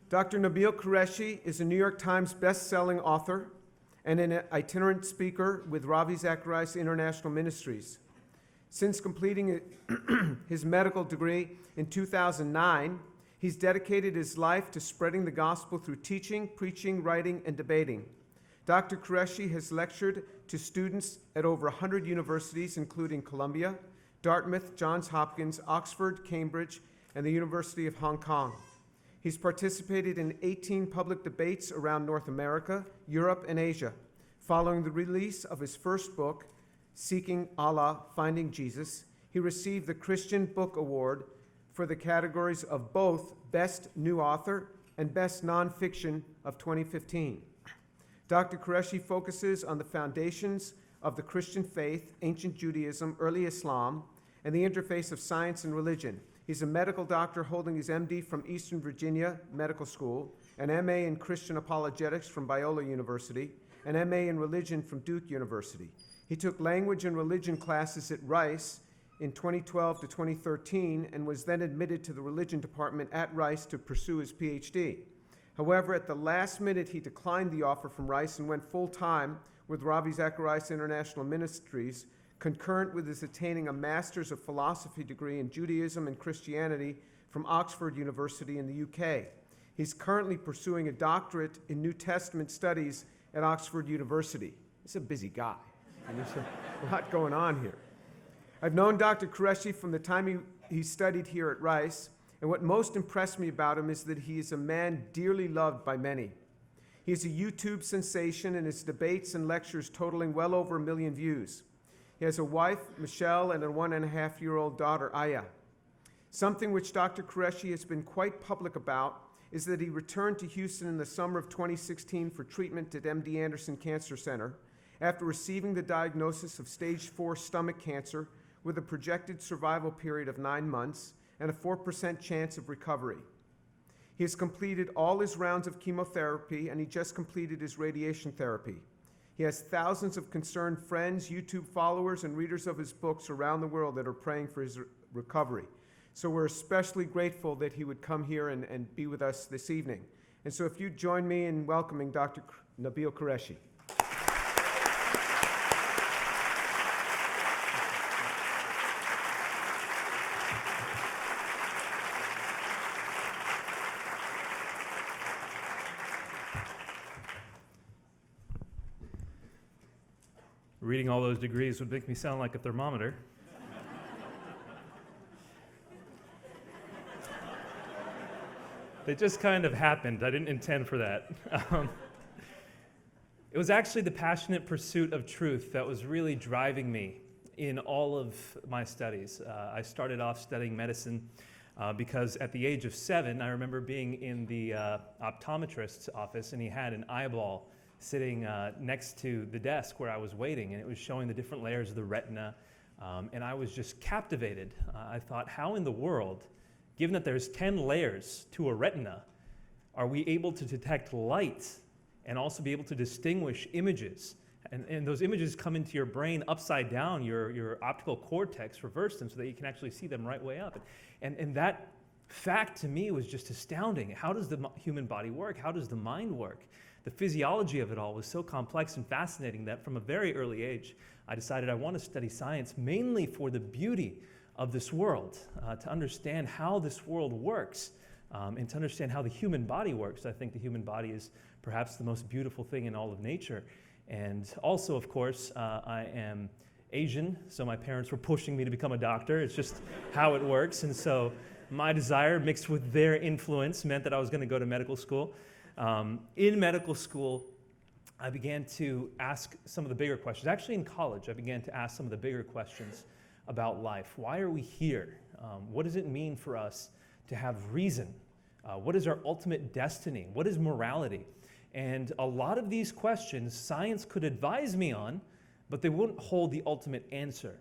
Dr. Nabeel Qureshi is a New York Times best-selling author and an itinerant speaker with Ravi Zacharias International Ministries. Since completing his medical degree in 2009, he's dedicated his life to spreading the gospel through teaching, preaching, writing, and debating. Dr. Qureshi has lectured to students at over 100 universities, including Columbia, Dartmouth, Johns Hopkins, Oxford, Cambridge, and the University of Hong Kong. He's participated in 18 public debates around North America, Europe, and Asia. Following the release of his first book, Seeking Allah, Finding Jesus, he received the Christian Book Award for the categories of both Best New Author and Best Nonfiction of 2015. Dr. Qureshi focuses on the foundations of the Christian faith, ancient Judaism, early Islam, and the interface of science and religion. He's a medical doctor holding his MD from Eastern Virginia Medical School, an MA in Christian Apologetics from Biola University, an MA in Religion from Duke University. He took language and religion classes at Rice in 2012 to 2013 and was then admitted to the religion department at Rice to pursue his PhD. However, at the last minute, he declined the offer from Rice and went full-time with Ravi Zacharias International Ministries, concurrent with his attaining a Master's of Philosophy degree in Judaism and Christianity from Oxford University in the UK. He's currently pursuing a doctorate in New Testament studies at Oxford University. He's a busy guy, and there's a lot going on here. I've known Dr. Qureshi from the time he studied here at Rice, and what most impressed me about him is that he is a man dearly loved by many. He is a YouTube sensation, and his debates and lectures totaling well over 1 million views. He has a wife, Michelle, and a 1.5-year-old daughter, Aya. Something which Dr. Qureshi has been quite public about is that he returned to Houston in the summer of 2016 for treatment at MD Anderson Cancer Center after receiving the diagnosis of stage 4 stomach cancer with a projected survival period of 9 months and a 4% chance of recovery. He has completed all his rounds of chemotherapy, and he just completed his radiation therapy. He has thousands of concerned friends, YouTube followers, and readers of his books around the world that are praying for his recovery. So we're especially grateful that he would come here and be with us this evening. And so if you'd join me in welcoming Dr. Nabeel Qureshi. Reading all those degrees would make me sound like a thermometer. They just kind of happened. I didn't intend for that. It was actually the passionate pursuit of truth that was really driving me in all of my studies. I started off studying medicine because at the age of 7, I remember being in the optometrist's office, and he had an eyeball sitting next to the desk where I was waiting, and it was showing the different layers of the retina, and I was just captivated. I thought, how in the world, given that there's 10 layers to a retina, are we able to detect light and also be able to distinguish images? And those images come into your brain upside down, your optical cortex, reverse them so that you can actually see them right way up. And that fact to me was just astounding. How does the human body work? How does the mind work? The physiology of it all was so complex and fascinating that from a very early age, I decided I want to study science mainly for the beauty of this world, to understand how this world works, and to understand how the human body works. I think the human body is perhaps the most beautiful thing in all of nature. And also, of course, I am Asian, so my parents were pushing me to become a doctor. It's just how it works. And so my desire mixed with their influence meant that I was going to go to medical school. In medical school, I began to ask some of the bigger questions. Actually, in college, I began to ask some of the bigger questions about life. Why are we here? What does it mean for us to have reason? What is our ultimate destiny? What is morality? And a lot of these questions, science could advise me on, but they wouldn't hold the ultimate answer.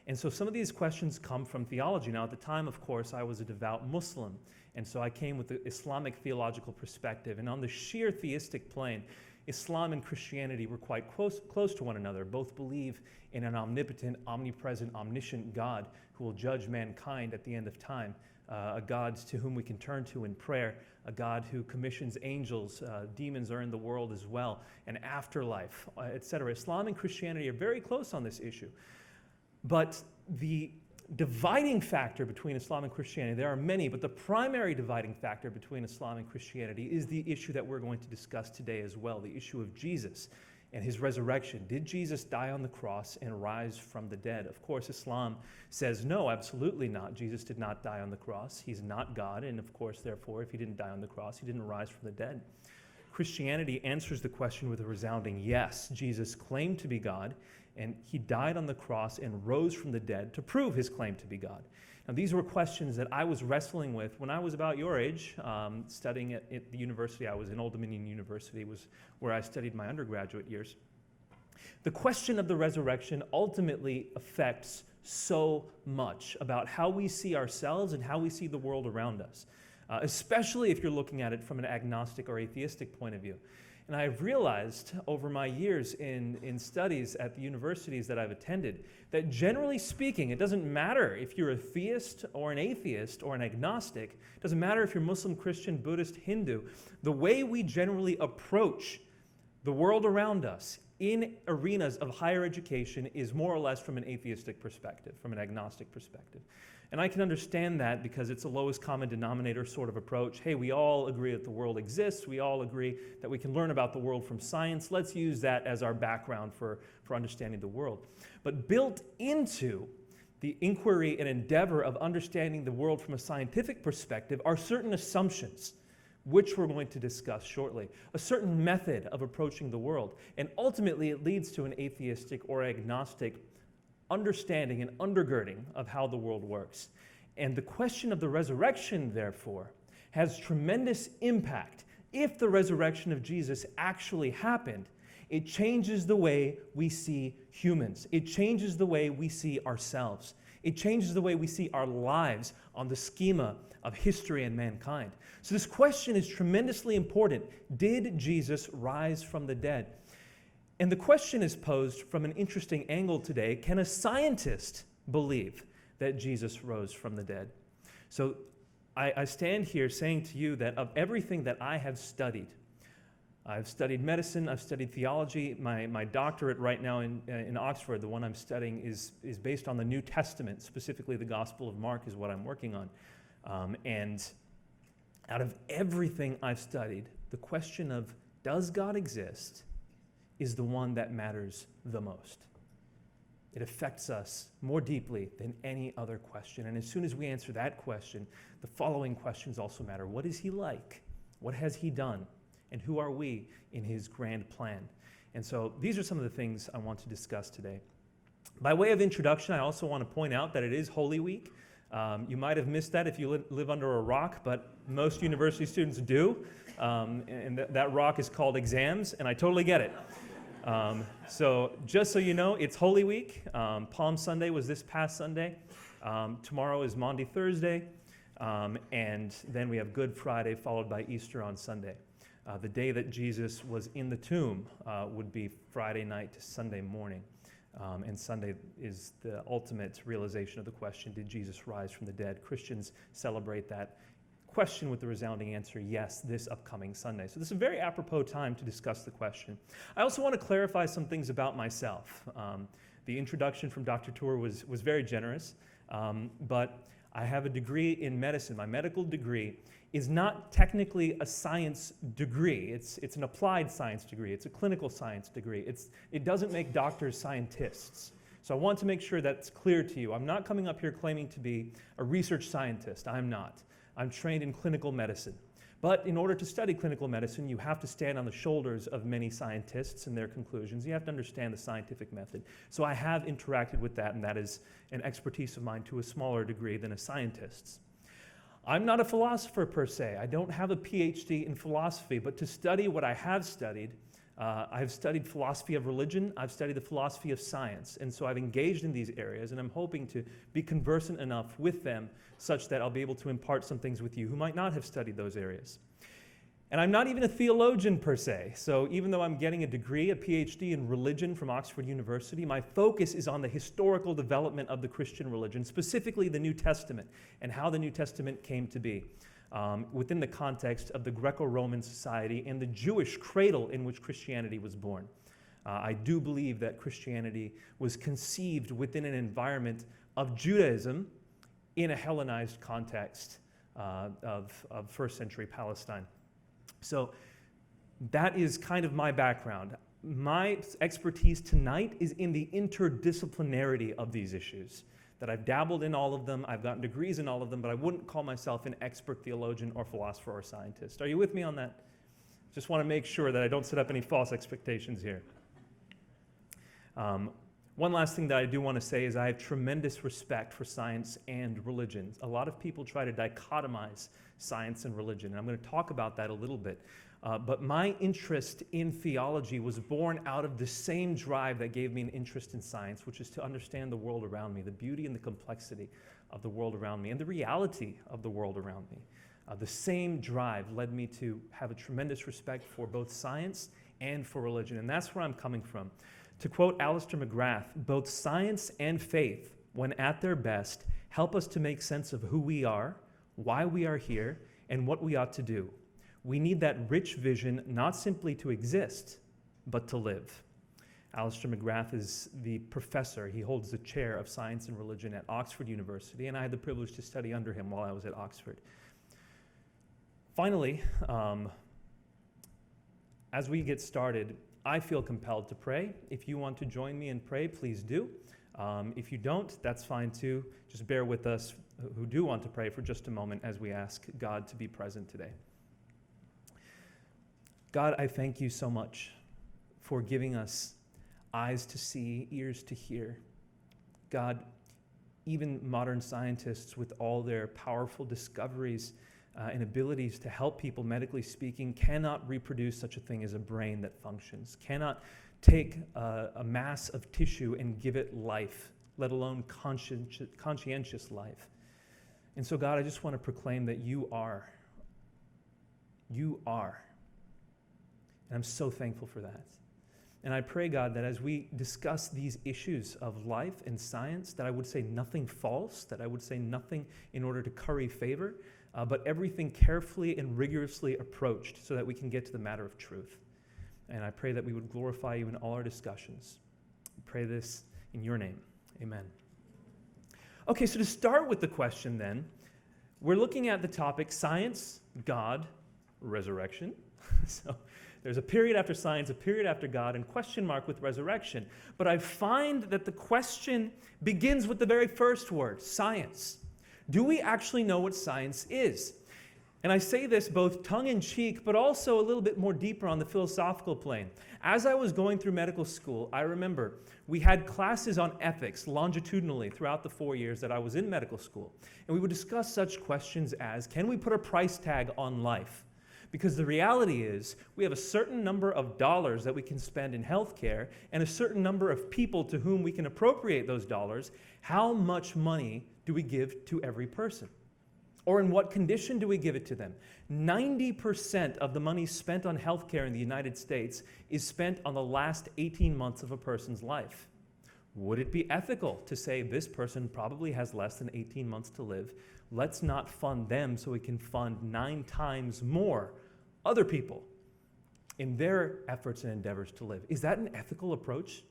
And so some of these questions come from theology. Now, at the time, of course, I was a devout Muslim. And so I came with the Islamic theological perspective. And on the sheer theistic plane, Islam and Christianity were quite close to one another. Both believe in an omnipotent, omnipresent, omniscient God who will judge mankind at the end of time a God to whom we can turn to in prayer, a God who commissions angels, demons are in the world as well, an afterlife, etc. Islam and Christianity are very close on this issue. But the dividing factor between Islam and Christianity, there are many, but the primary dividing factor between Islam and Christianity is the issue that we're going to discuss today as well, the issue of Jesus and his resurrection. Did Jesus die on the cross and rise from the dead? Of course, Islam says no, absolutely not. Jesus did not die on the cross. He's not God, and of course, therefore, if he didn't die on the cross, he didn't rise from the dead. Christianity answers the question with a resounding yes. Jesus claimed to be God, and he died on the cross and rose from the dead to prove his claim to be God. Now, these were questions that I was wrestling with when I was about your age, studying at the university. I was in Old Dominion University, was where I studied my undergraduate years. The question of the resurrection ultimately affects so much about how we see ourselves and how we see the world around us, especially if you're looking at it from an agnostic or atheistic point of view. And I've realized over my years in studies at the universities that I've attended that generally speaking, it doesn't matter if you're a theist or an atheist or an agnostic, it doesn't matter if you're Muslim, Christian, Buddhist, Hindu, the way we generally approach the world around us in arenas of higher education is more or less from an atheistic perspective, from an agnostic perspective. And I can understand that because it's a lowest common denominator sort of approach. Hey, we all agree that the world exists. We all agree that we can learn about the world from science. Let's use that as our background for understanding the world. But built into the inquiry and endeavor of understanding the world from a scientific perspective are certain assumptions, which we're going to discuss shortly, a certain method of approaching the world. And ultimately, it leads to an atheistic or agnostic understanding and undergirding of how the world works. And the question of the resurrection, therefore, has tremendous impact. If the resurrection of Jesus actually happened, it changes the way we see humans. It changes the way we see ourselves. It changes the way we see our lives on the schema of history and mankind. So this question is tremendously important. Did Jesus rise from the dead? And the question is posed from an interesting angle today. Can a scientist believe that Jesus rose from the dead? So I stand here saying to you that of everything that I have studied, I've studied medicine, I've studied theology. My doctorate right now in Oxford, the one I'm studying, is based on the New Testament, specifically the Gospel of Mark is what I'm working on. And out of everything I've studied, the question of does God exist is the one that matters the most. It affects us more deeply than any other question. And as soon as we answer that question, the following questions also matter. What is he like? What has he done? And who are we in his grand plan? And so these are some of the things I want to discuss today. By way of introduction, I also want to point out that it is Holy Week. You might have missed that if you live under a rock, but most university students do. And that rock is called exams, and I totally get it. So just so you know, it's Holy Week. Palm Sunday was this past Sunday. Tomorrow is Maundy Thursday. And then we have Good Friday, followed by Easter on Sunday. The day that Jesus was in the tomb would be Friday night to Sunday morning. And Sunday is the ultimate realization of the question, did Jesus rise from the dead? Christians celebrate that question with the resounding answer, yes, this upcoming Sunday. So this is a very apropos time to discuss the question. I also want to clarify some things about myself. The introduction from Dr. Tour was very generous, but I have a degree in medicine. My medical degree is not technically a science degree. It's an applied science degree. It's a clinical science degree. It doesn't make doctors scientists. So I want to make sure that's clear to you. I'm not coming up here claiming to be a research scientist. I'm not. I'm trained in clinical medicine. But in order to study clinical medicine, you have to stand on the shoulders of many scientists and their conclusions. You have to understand the scientific method. So I have interacted with that, and that is an expertise of mine to a smaller degree than a scientist's. I'm not a philosopher per se. I don't have a PhD in philosophy, but to study what I have studied, I've studied philosophy of religion, I've studied the philosophy of science, and so I've engaged in these areas, and I'm hoping to be conversant enough with them such that I'll be able to impart some things with you who might not have studied those areas. And I'm not even a theologian per se. So even though I'm getting a degree, a PhD in religion from Oxford University, my focus is on the historical development of the Christian religion, specifically the New Testament, and how the New Testament came to be within the context of the Greco-Roman society and the Jewish cradle in which Christianity was born. I do believe that Christianity was conceived within an environment of Judaism in a Hellenized context of first century Palestine. So that is kind of my background. My expertise tonight is in the interdisciplinarity of these issues, that I've dabbled in all of them, I've gotten degrees in all of them, but I wouldn't call myself an expert theologian or philosopher or scientist. Are you with me on that? Just want to make sure that I don't set up any false expectations here. One last thing that I do want to say is I have tremendous respect for science and religion. A lot of people try to dichotomize science and religion, and I'm going to talk about that a little bit. But my interest in theology was born out of the same drive that gave me an interest in science, which is to understand the world around me, the beauty and the complexity of the world around me, and the reality of the world around me. The same drive led me to have a tremendous respect for both science and for religion, and that's where I'm coming from. To quote Alistair McGrath, both science and faith, when at their best, help us to make sense of who we are, why we are here, and what we ought to do. We need that rich vision not simply to exist, but to live. Alistair McGrath is the professor. He holds the chair of science and religion at Oxford University, and I had the privilege to study under him while I was at Oxford. Finally, as we get started, I feel compelled to pray. If you want to join me and pray, please do. If you don't, that's fine too. Just bear with us who do want to pray for just a moment as we ask God to be present today. God, I thank you so much for giving us eyes to see, ears to hear. God, even modern scientists with all their powerful discoveries and abilities to help people, medically speaking, cannot reproduce such a thing as a brain that functions, cannot take a mass of tissue and give it life, let alone conscientious life. And so, God, I just want to proclaim that you are. You are. And I'm so thankful for that. And I pray, God, that as we discuss these issues of life and science, that I would say nothing false, that I would say nothing in order to curry favor, but everything carefully and rigorously approached so that we can get to the matter of truth. And I pray that we would glorify you in all our discussions. I pray this in your name. Amen. Okay, so to start with the question then, we're looking at the topic science, God, resurrection. So there's a period after science, a period after God, and question mark with resurrection. But I find that the question begins with the very first word, science. Do we actually know what science is? And I say this both tongue-in-cheek, but also a little bit more deeper on the philosophical plane. As I was going through medical school, I remember we had classes on ethics longitudinally throughout the 4 years that I was in medical school. And we would discuss such questions as, can we put a price tag on life? Because the reality is, we have a certain number of dollars that we can spend in healthcare and a certain number of people to whom we can appropriate those dollars. How much money do we give to every person? Or in what condition do we give it to them? 90% of the money spent on healthcare in the United States is spent on the last 18 months of a person's life. Would it be ethical to say this person probably has less than 18 months to live? Let's not fund them so we can fund 9 times more other people in their efforts and endeavors to live. Is that an ethical approach?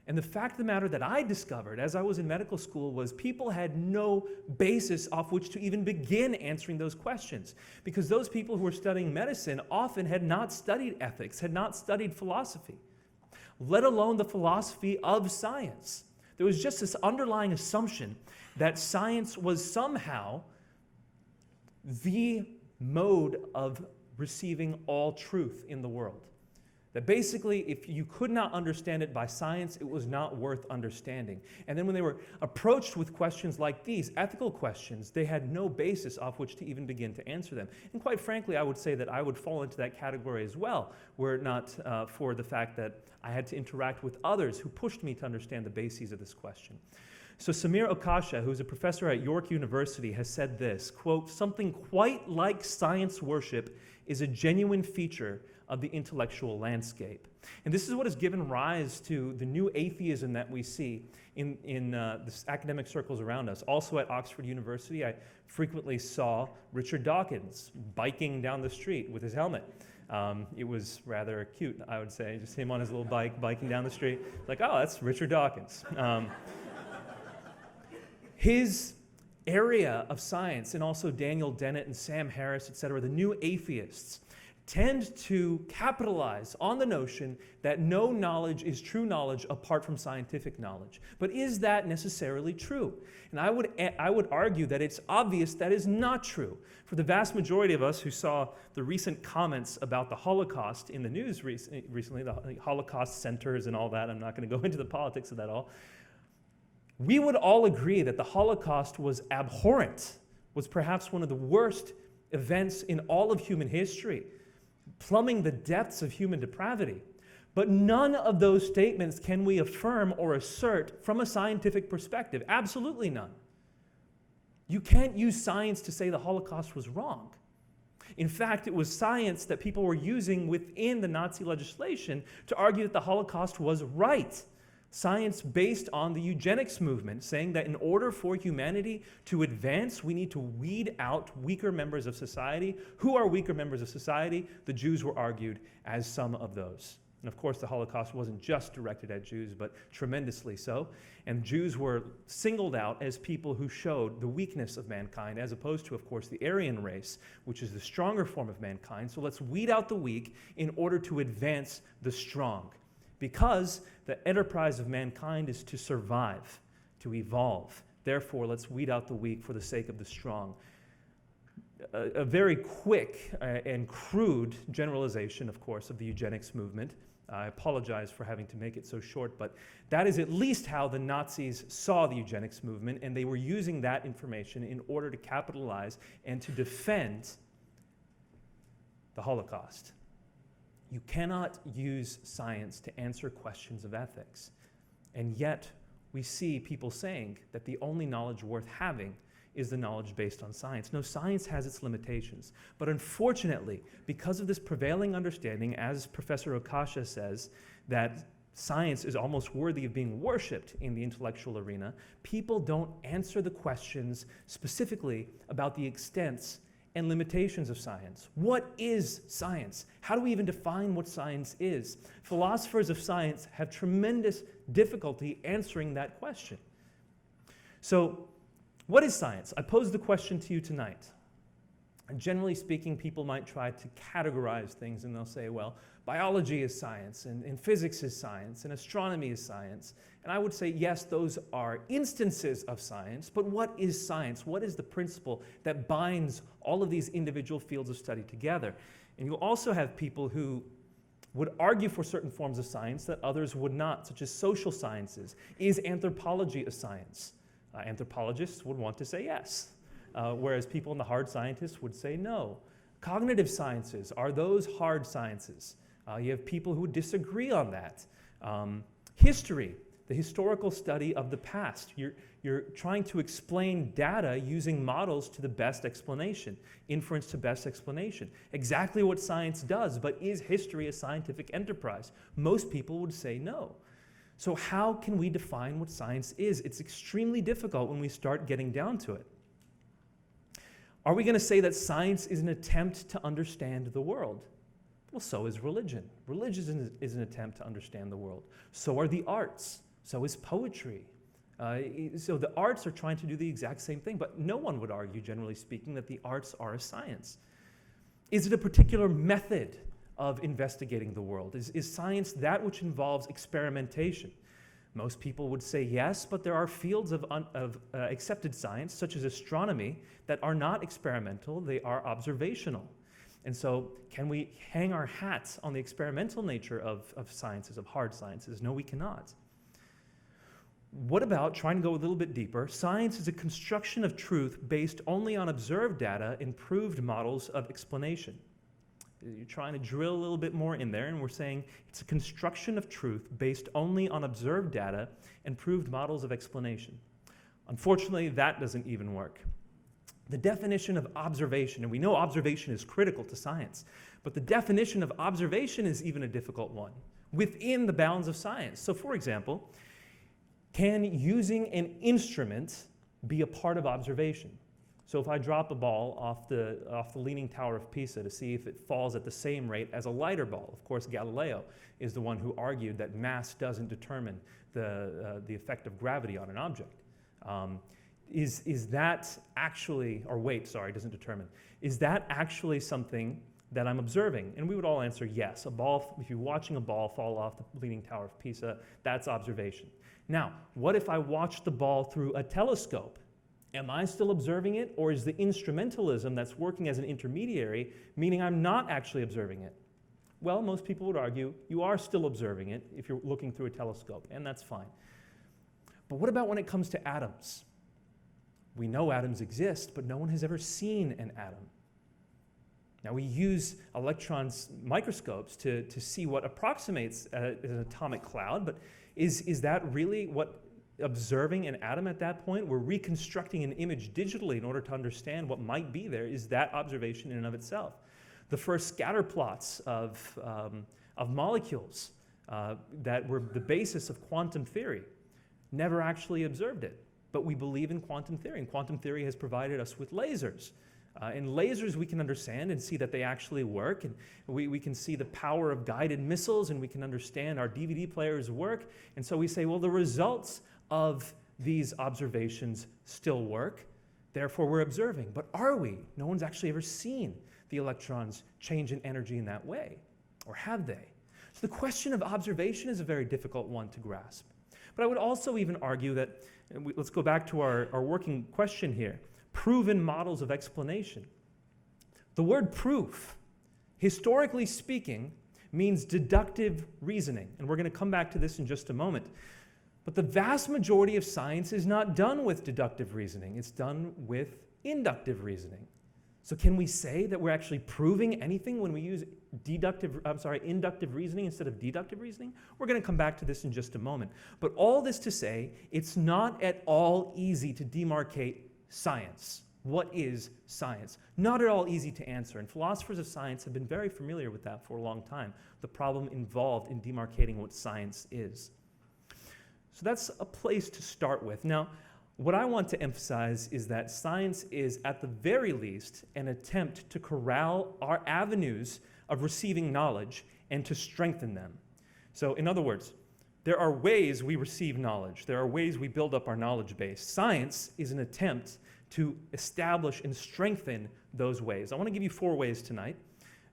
And the fact of the matter that I discovered as I was in medical school was people had no basis off which to even begin answering those questions, because those people who were studying medicine often had not studied ethics, had not studied philosophy, let alone the philosophy of science. There was just this underlying assumption that science was somehow the mode of receiving all truth in the world. That basically, if you could not understand it by science, it was not worth understanding. And then when they were approached with questions like these, ethical questions, they had no basis off which to even begin to answer them. And quite frankly, I would say that I would fall into that category as well, were it not for the fact that I had to interact with others who pushed me to understand the bases of this question. So Samir Okasha, who's a professor at York University, has said this, quote, "Something quite like science worship is a genuine feature of the intellectual landscape." And this is what has given rise to the new atheism that we see in the academic circles around us. Also at Oxford University, I frequently saw Richard Dawkins biking down the street with his helmet. It was rather cute, I would say, just him on his little bike biking down the street. Like, oh, that's Richard Dawkins. His area of science, and also Daniel Dennett and Sam Harris, etc., the new atheists, tend to capitalize on the notion that no knowledge is true knowledge apart from scientific knowledge. But is that necessarily true? And I would argue that it's obvious that is not true. For the vast majority of us who saw the recent comments about the Holocaust in the news recently, the Holocaust centers and all that, I'm not going to go into the politics of that all, we would all agree that the Holocaust was abhorrent, was perhaps one of the worst events in all of human history, plumbing the depths of human depravity. But none of those statements can we affirm or assert from a scientific perspective. Absolutely none. You can't use science to say the Holocaust was wrong. In fact, it was science that people were using within the Nazi legislation to argue that the Holocaust was right. Science based on the eugenics movement, saying that in order for humanity to advance, we need to weed out weaker members of society. Who are weaker members of society? The Jews were argued as some of those. And of course, the Holocaust wasn't just directed at Jews, but tremendously so. And Jews were singled out as people who showed the weakness of mankind, as opposed to, of course, the Aryan race, which is the stronger form of mankind. So let's weed out the weak in order to advance the strong. Because the enterprise of mankind is to survive, to evolve. Therefore, let's weed out the weak for the sake of the strong. A very quick and crude generalization, of course, of the eugenics movement. I apologize for having to make it so short, but that is at least how the Nazis saw the eugenics movement, and they were using that information in order to capitalize and to defend the Holocaust. You cannot use science to answer questions of ethics. And yet, we see people saying that the only knowledge worth having is the knowledge based on science. No, science has its limitations. But unfortunately, because of this prevailing understanding, as Professor Okasha says, that science is almost worthy of being worshipped in the intellectual arena, people don't answer the questions specifically about the extents and limitations of science. What is science? How do we even define what science is? Philosophers of science have tremendous difficulty answering that question. So, what is science? I pose the question to you tonight. And generally speaking, people might try to categorize things, and they'll say, well, biology is science, and physics is science, and astronomy is science. And I would say, yes, those are instances of science, but what is science? What is the principle that binds all of these individual fields of study together? And you'll also have people who would argue for certain forms of science that others would not, such as social sciences. Is anthropology a science? Anthropologists would want to say yes. Whereas people in the hard scientists would say no. Cognitive sciences, are those hard sciences? You have people who disagree on that. History, the historical study of the past. You're trying to explain data using models to the best explanation, inference to best explanation. Exactly what science does, but is history a scientific enterprise? Most people would say no. So how can we define what science is? It's extremely difficult when we start getting down to it. Are we going to say that science is an attempt to understand the world? Well, so is religion. Religion is an attempt to understand the world. So are the arts. So is poetry. So the arts are trying to do the exact same thing, but no one would argue, generally speaking, that the arts are a science. Is it a particular method of investigating the world? Is science that which involves experimentation? Most people would say yes, but there are fields of accepted science, such as astronomy, that are not experimental, they are observational. And so, can we hang our hats on the experimental nature of sciences, of hard sciences? No, we cannot. What about, trying to go a little bit deeper, science is a construction of truth based only on observed data and proved models of explanation. You're trying to drill a little bit more in there, and we're saying it's a construction of truth based only on observed data and proved models of explanation. Unfortunately, that doesn't even work. The definition of observation, and we know observation is critical to science, but the definition of observation is even a difficult one within the bounds of science. So for example, can using an instrument be a part of observation? So if I drop a ball off the Leaning Tower of Pisa to see if it falls at the same rate as a lighter ball, of course Galileo is the one who argued that mass doesn't determine the effect of gravity on an object. Is that actually, or weight, sorry, doesn't determine. Is that actually something that I'm observing? And we would all answer yes. A ball, if you're watching a ball fall off the Leaning Tower of Pisa, that's observation. Now, what if I watch the ball through a telescope? Am I still observing it, or is the instrumentalism that's working as an intermediary, meaning I'm not actually observing it? Well, most people would argue you are still observing it if you're looking through a telescope, and that's fine. But what about when it comes to atoms? We know atoms exist, but no one has ever seen an atom. Now we use electrons microscopes to see what approximates an atomic cloud, but is that really what observing an atom at that point? We're reconstructing an image digitally in order to understand what might be there. Is that observation in and of itself? The first scatter plots of molecules that were the basis of quantum theory never actually observed it. But we believe in quantum theory, and quantum theory has provided us with lasers. And lasers we can understand and see that they actually work, and we can see the power of guided missiles, and we can understand our DVD players work. And so we say, well, the results of these observations still work, therefore we're observing. But are we? No one's actually ever seen the electrons change in energy in that way, or have they? So the question of observation is a very difficult one to grasp. But I would also even argue that, and let's go back to our working question here, proven models of explanation. The word proof, historically speaking, means deductive reasoning, and we're going to come back to this in just a moment. But the vast majority of science is not done with deductive reasoning, it's done with inductive reasoning. So can we say that we're actually proving anything when we use inductive reasoning instead of deductive reasoning? We're going to come back to this in just a moment. But all this to say, it's not at all easy to demarcate science. What is science? Not at all easy to answer, and philosophers of science have been very familiar with that for a long time, the problem involved in demarcating what science is. So that's a place to start with. Now, what I want to emphasize is that science is, at the very least, an attempt to corral our avenues of receiving knowledge and to strengthen them. So, in other words, there are ways we receive knowledge. There are ways we build up our knowledge base. Science is an attempt to establish and strengthen those ways. I want to give you 4 ways tonight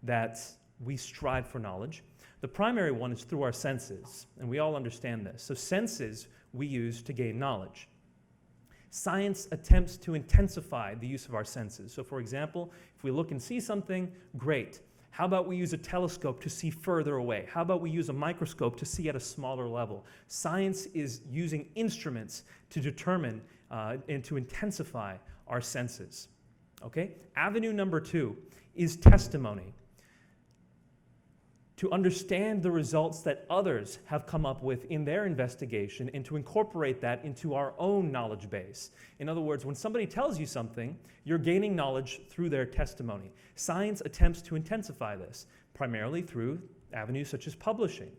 that we strive for knowledge. The primary one is through our senses, and we all understand this. So senses we use to gain knowledge. Science attempts to intensify the use of our senses. So for example, if we look and see something, great. How about we use a telescope to see further away? How about we use a microscope to see at a smaller level? Science is using instruments to determine and to intensify our senses. Okay? Avenue number 2 is testimony. To understand the results that others have come up with in their investigation and to incorporate that into our own knowledge base. In other words, when somebody tells you something, you're gaining knowledge through their testimony. Science attempts to intensify this, primarily through avenues such as publishing.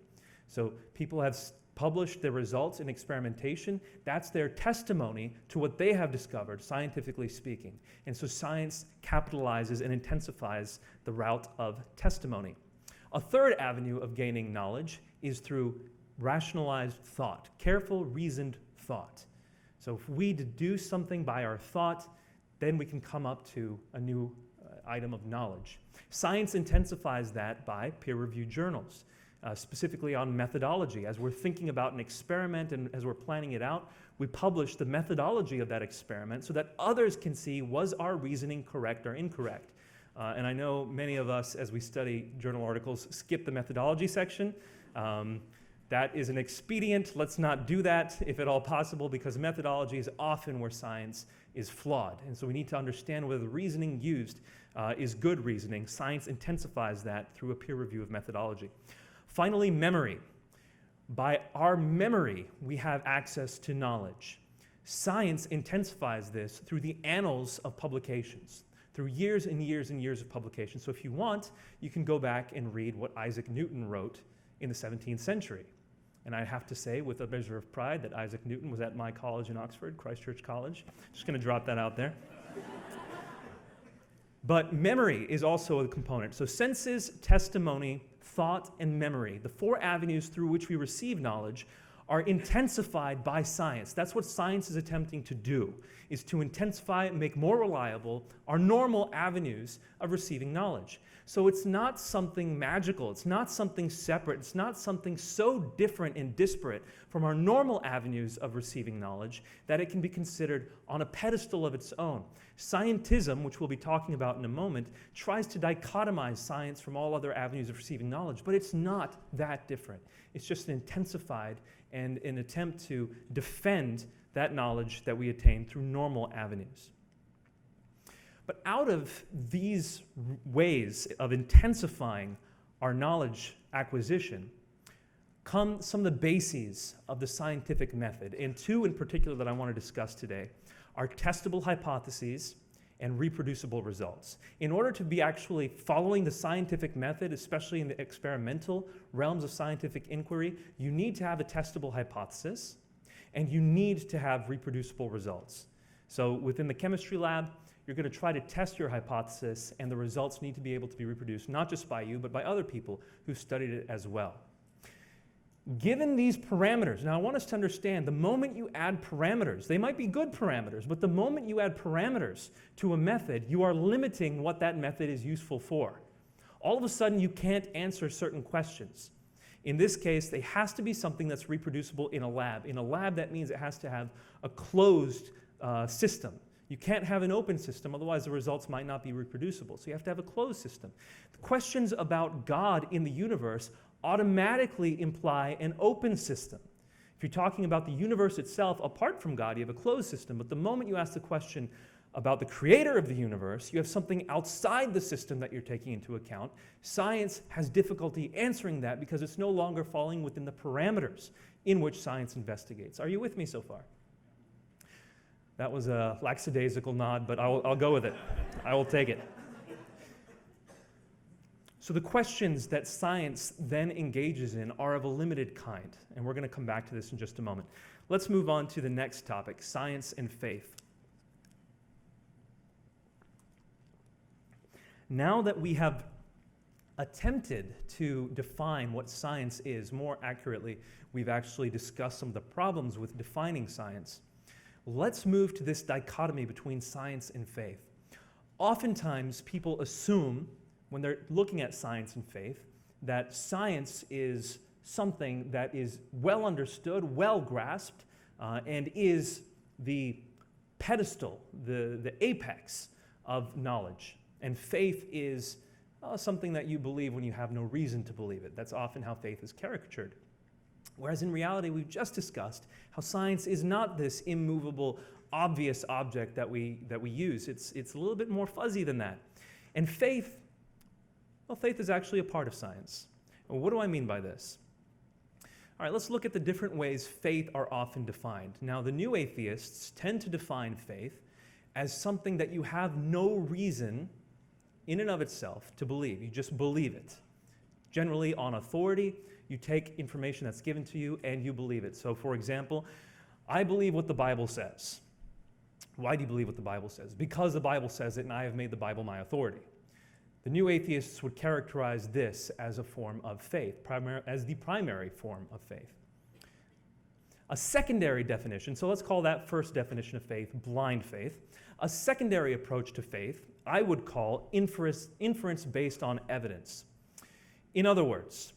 So people have published their results in experimentation. That's their testimony to what they have discovered, scientifically speaking. And so science capitalizes and intensifies the route of testimony. A third avenue of gaining knowledge is through rationalized thought, careful, reasoned thought. So if we deduce something by our thought, then we can come up to a new item of knowledge. Science intensifies that by peer-reviewed journals, specifically on methodology. As we're thinking about an experiment and as we're planning it out, we publish the methodology of that experiment so that others can see, was our reasoning correct or incorrect? And I know many of us, as we study journal articles, skip the methodology section. That is an expedient. Let's not do that if at all possible, because methodology is often where science is flawed. And so we need to understand whether the reasoning used is good reasoning. Science intensifies that through a peer review of methodology. Finally, memory. By our memory, we have access to knowledge. Science intensifies this through the annals of publications, through years and years and years of publication. So if you want, you can go back and read what Isaac Newton wrote in the 17th century. And I have to say, with a measure of pride, that Isaac Newton was at my college in Oxford, Christ Church College. Just going to drop that out there. But memory is also a component. So senses, testimony, thought, and memory, the four avenues through which we receive knowledge, are intensified by science. That's what science is attempting to do, is to intensify and make more reliable our normal avenues of receiving knowledge. So it's not something magical, it's not something separate, it's not something so different and disparate from our normal avenues of receiving knowledge that it can be considered on a pedestal of its own. Scientism, which we'll be talking about in a moment, tries to dichotomize science from all other avenues of receiving knowledge, but it's not that different. It's just an intensified and an attempt to defend that knowledge that we attain through normal avenues. But out of these ways of intensifying our knowledge acquisition come some of the bases of the scientific method. And two in particular that I want to discuss today are testable hypotheses and reproducible results. In order to be actually following the scientific method, especially in the experimental realms of scientific inquiry, you need to have a testable hypothesis and you need to have reproducible results. So within the chemistry lab, you're going to try to test your hypothesis, and the results need to be able to be reproduced, not just by you, but by other people who studied it as well. Given these parameters, now I want us to understand the moment you add parameters, they might be good parameters, but the moment you add parameters to a method, you are limiting what that method is useful for. All of a sudden, you can't answer certain questions. In this case, there has to be something that's reproducible in a lab. In a lab, that means it has to have a closed system. You can't have an open system, otherwise the results might not be reproducible. So you have to have a closed system. The questions about God in the universe automatically imply an open system. If you're talking about the universe itself, apart from God, you have a closed system. But the moment you ask the question about the creator of the universe, you have something outside the system that you're taking into account. Science has difficulty answering that because it's no longer falling within the parameters in which science investigates. Are you with me so far? That was a lackadaisical nod, but I'll go with it. I will take it. So the questions that science then engages in are of a limited kind, and we're going to come back to this in just a moment. Let's move on to the next topic, science and faith. Now that we have attempted to define what science is more accurately, we've actually discussed some of the problems with defining science. Let's move to this dichotomy between science and faith. Oftentimes, people assume, when they're looking at science and faith, that science is something that is well understood, well grasped, and is the pedestal, the apex of knowledge. And faith is something that you believe when you have no reason to believe it. That's often how faith is caricatured. Whereas in reality, we've just discussed how science is not this immovable, obvious object that we use. It's a little bit more fuzzy than that. And faith, well, faith is actually a part of science. And what do I mean by this? All right, let's look at the different ways faith are often defined. Now, the new atheists tend to define faith as something that you have no reason in and of itself to believe. You just believe it. Generally on authority, you take information that's given to you and you believe it. So for example, I believe what the Bible says. Why do you believe what the Bible says? Because the Bible says it and I have made the Bible my authority. The new atheists would characterize this as a form of faith, as the primary form of faith. A secondary definition, so let's call that first definition of faith blind faith. A secondary approach to faith I would call inference based on evidence. In other words,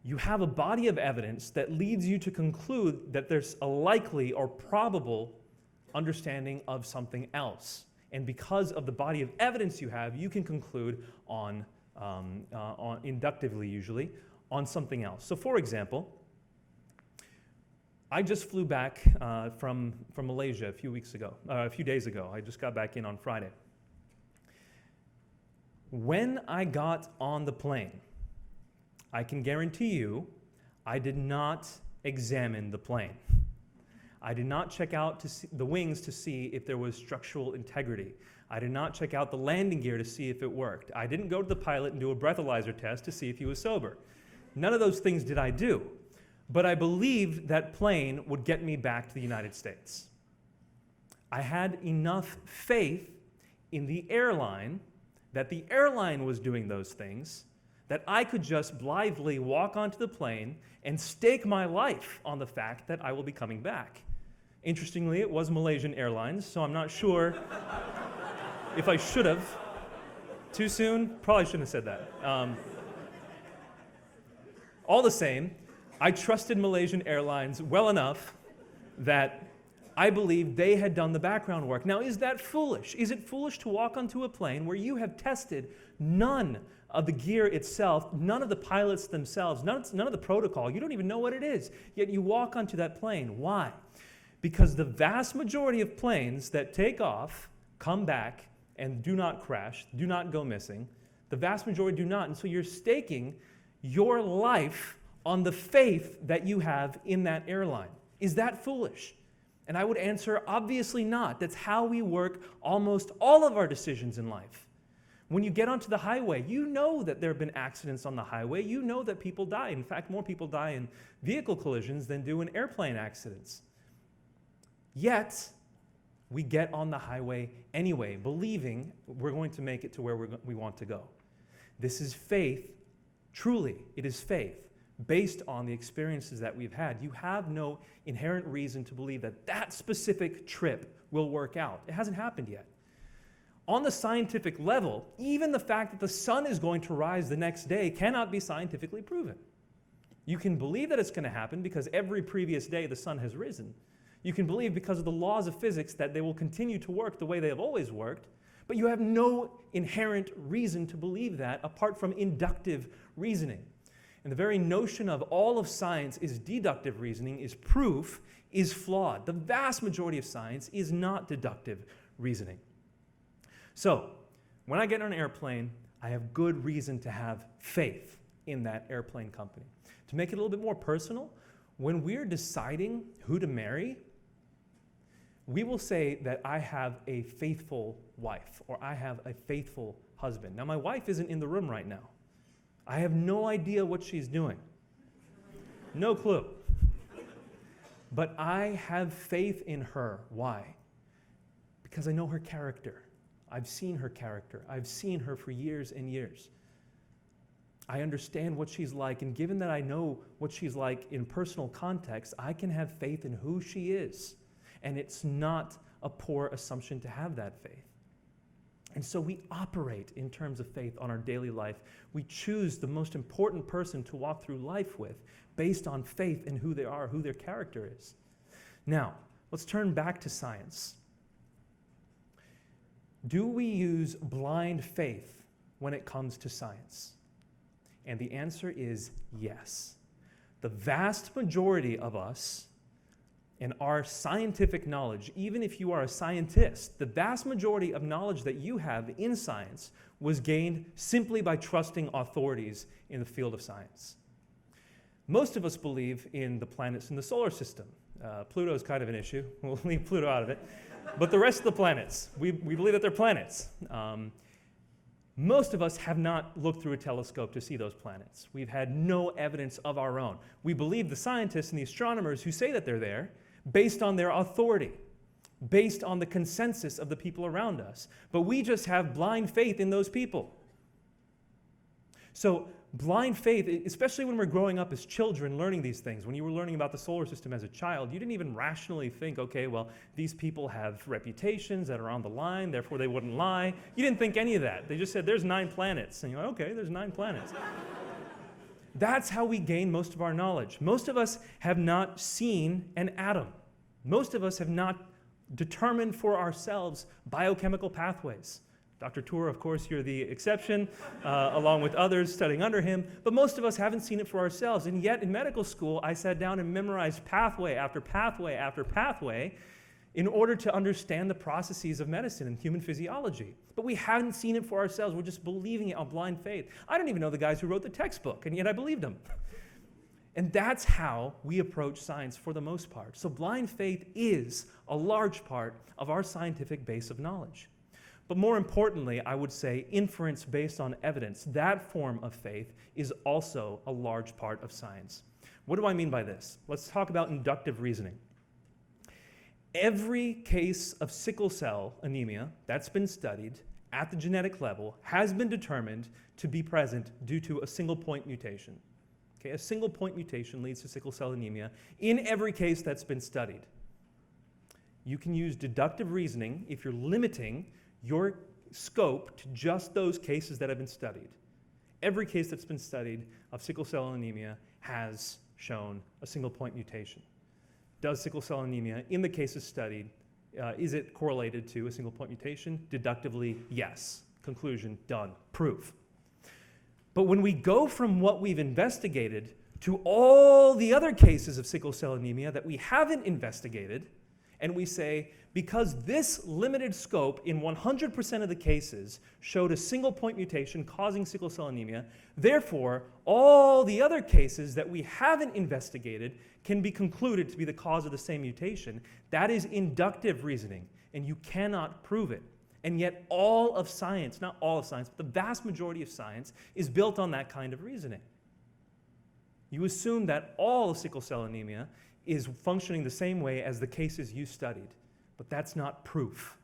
you have a body of evidence that leads you to conclude that there's a likely or probable understanding of something else. And because of the body of evidence you have, you can conclude on inductively usually, on something else. So for example, I just flew back from Malaysia a few days ago. I just got back in on Friday. When I got on the plane, I can guarantee you I did not examine the plane. I did not check out the wings to see if there was structural integrity. I did not check out the landing gear to see if it worked. I didn't go to the pilot and do a breathalyzer test to see if he was sober. None of those things did I do. But I believed that plane would get me back to the United States. I had enough faith in the airline that the airline was doing those things, that I could just blithely walk onto the plane and stake my life on the fact that I will be coming back. Interestingly, it was Malaysian Airlines, so I'm not sure if I should have. Too soon? Probably shouldn't have said that. All the same, I trusted Malaysian Airlines well enough that I believed they had done the background work. Now, is that foolish? Is it foolish to walk onto a plane where you have tested none of the gear itself, none of the pilots themselves, none of the protocol? You don't even know what it is, yet you walk onto that plane. Why? Because the vast majority of planes that take off, come back, and do not crash, do not go missing, the vast majority do not. And so you're staking your life on the faith that you have in that airline. Is that foolish? And I would answer, obviously not. That's how we work almost all of our decisions in life. When you get onto the highway, you know that there have been accidents on the highway. You know that people die. In fact, more people die in vehicle collisions than do in airplane accidents. Yet, we get on the highway anyway, believing we're going to make it to where we want to go. This is faith. Truly, it is faith based on the experiences that we've had. You have no inherent reason to believe that that specific trip will work out. It hasn't happened yet. On the scientific level, even the fact that the sun is going to rise the next day cannot be scientifically proven. You can believe that it's going to happen because every previous day the sun has risen. You can believe because of the laws of physics that they will continue to work the way they have always worked, but you have no inherent reason to believe that apart from inductive reasoning. And the very notion of all of science is deductive reasoning, is proof, is flawed. The vast majority of science is not deductive reasoning. So, when I get on an airplane, I have good reason to have faith in that airplane company. To make it a little bit more personal, when we're deciding who to marry, we will say that I have a faithful wife or I have a faithful husband. Now, my wife isn't in the room right now. I have no idea what she's doing. No clue. But I have faith in her. Why? Because I know her character. I've seen her character. I've seen her for years and years. I understand what she's like, and given that I know what she's like in personal context, I can have faith in who she is. And it's not a poor assumption to have that faith. And so we operate in terms of faith on our daily life. We choose the most important person to walk through life with based on faith in who they are, who their character is. Now, let's turn back to science. Do we use blind faith when it comes to science? And the answer is yes. The vast majority of us and our scientific knowledge, even if you are a scientist, the vast majority of knowledge that you have in science was gained simply by trusting authorities in the field of science. Most of us believe in the planets in the solar system. Pluto is kind of an issue. We'll leave Pluto out of it. But the rest of the planets, we believe that they're planets. Most of us have not looked through a telescope to see those planets. We've had no evidence of our own. We believe the scientists and the astronomers who say that they're there based on their authority, based on the consensus of the people around us. But we just have blind faith in those people. So blind faith, especially when we're growing up as children learning these things, when you were learning about the solar system as a child, you didn't even rationally think, okay, well, these people have reputations that are on the line, therefore they wouldn't lie. You didn't think any of that. They just said, there's 9 planets. And you're like, okay, there's 9 planets. That's how we gain most of our knowledge. Most of us have not seen an atom. Most of us have not determined for ourselves biochemical pathways. Dr. Tour, of course, you're the exception, along with others studying under him, but most of us haven't seen it for ourselves. And yet, in medical school, I sat down and memorized pathway after pathway after pathway in order to understand the processes of medicine and human physiology. But we haven't seen it for ourselves. We're just believing it on blind faith. I don't even know the guys who wrote the textbook, and yet I believed them. And that's how we approach science for the most part. So blind faith is a large part of our scientific base of knowledge. But more importantly, I would say inference based on evidence, that form of faith is also a large part of science. What do I mean by this? Let's talk about inductive reasoning. Every case of sickle cell anemia that's been studied at the genetic level has been determined to be present due to a single point mutation. Okay, a single point mutation leads to sickle cell anemia in every case that's been studied. You can use deductive reasoning if you're limiting your scope to just those cases that have been studied. Every case that's been studied of sickle cell anemia has shown a single point mutation. Does sickle cell anemia, in the cases studied, is it correlated to a single point mutation? Deductively, yes. Conclusion, done. Proof. But when we go from what we've investigated to all the other cases of sickle cell anemia that we haven't investigated, and we say, because this limited scope in 100% of the cases showed a single point mutation causing sickle cell anemia, therefore, all the other cases that we haven't investigated can be concluded to be the cause of the same mutation. That is inductive reasoning, and you cannot prove it. And yet all of science, not all of science, but the vast majority of science is built on that kind of reasoning. You assume that all of sickle cell anemia is functioning the same way as the cases you studied. But that's not proof.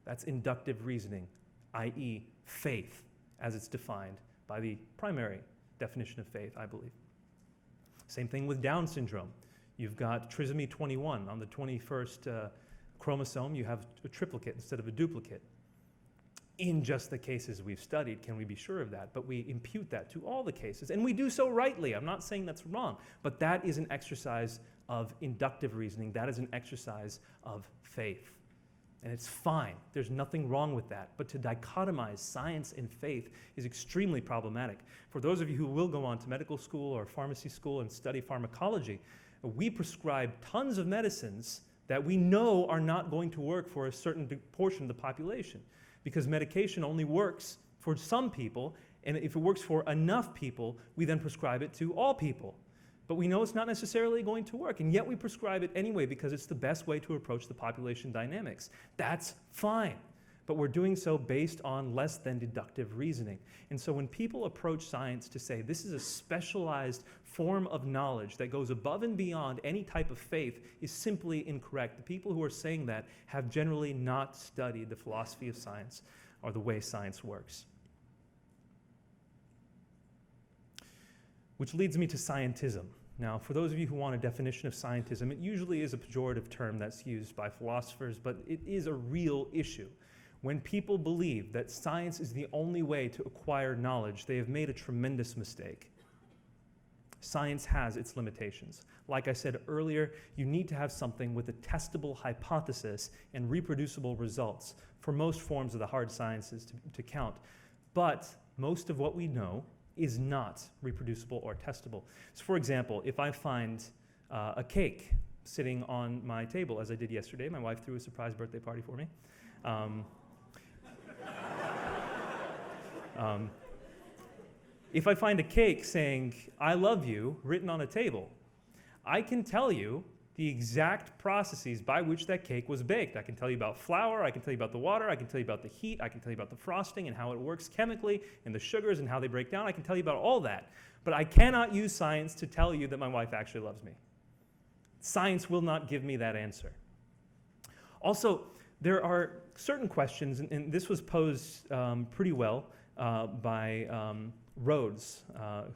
That's inductive reasoning, i.e. faith, as it's defined by the primary definition of faith, I believe. Same thing with Down syndrome. You've got trisomy 21. On the 21st chromosome, you have a triplicate instead of a duplicate. In just the cases we've studied, can we be sure of that? But we impute that to all the cases, and we do so rightly. I'm not saying that's wrong, but that is an exercise of inductive reasoning. That is an exercise of faith. And it's fine. There's nothing wrong with that. But to dichotomize science and faith is extremely problematic. For those of you who will go on to medical school or pharmacy school and study pharmacology, we prescribe tons of medicines that we know are not going to work for a certain portion of the population, because medication only works for some people, and if it works for enough people, we then prescribe it to all people. But we know it's not necessarily going to work, and yet we prescribe it anyway because it's the best way to approach the population dynamics. That's fine, but we're doing so based on less than deductive reasoning. And so when people approach science to say this is a specialized form of knowledge that goes above and beyond any type of faith is simply incorrect. The people who are saying that have generally not studied the philosophy of science or the way science works. Which leads me to scientism. Now, for those of you who want a definition of scientism, it usually is a pejorative term that's used by philosophers, but it is a real issue. When people believe that science is the only way to acquire knowledge, they have made a tremendous mistake. Science has its limitations. Like I said earlier, you need to have something with a testable hypothesis and reproducible results for most forms of the hard sciences to count. But most of what we know is not reproducible or testable. So for example, if I find a cake sitting on my table, as I did yesterday, my wife threw a surprise birthday party for me. If I find a cake saying, "I love you," written on a table, I can tell you the exact processes by which that cake was baked. I can tell you about flour, I can tell you about the water, I can tell you about the heat, I can tell you about the frosting and how it works chemically, and the sugars and how they break down. I can tell you about all that. But I cannot use science to tell you that my wife actually loves me. Science will not give me that answer. Also, there are certain questions, and this was posed pretty well by Rhodes,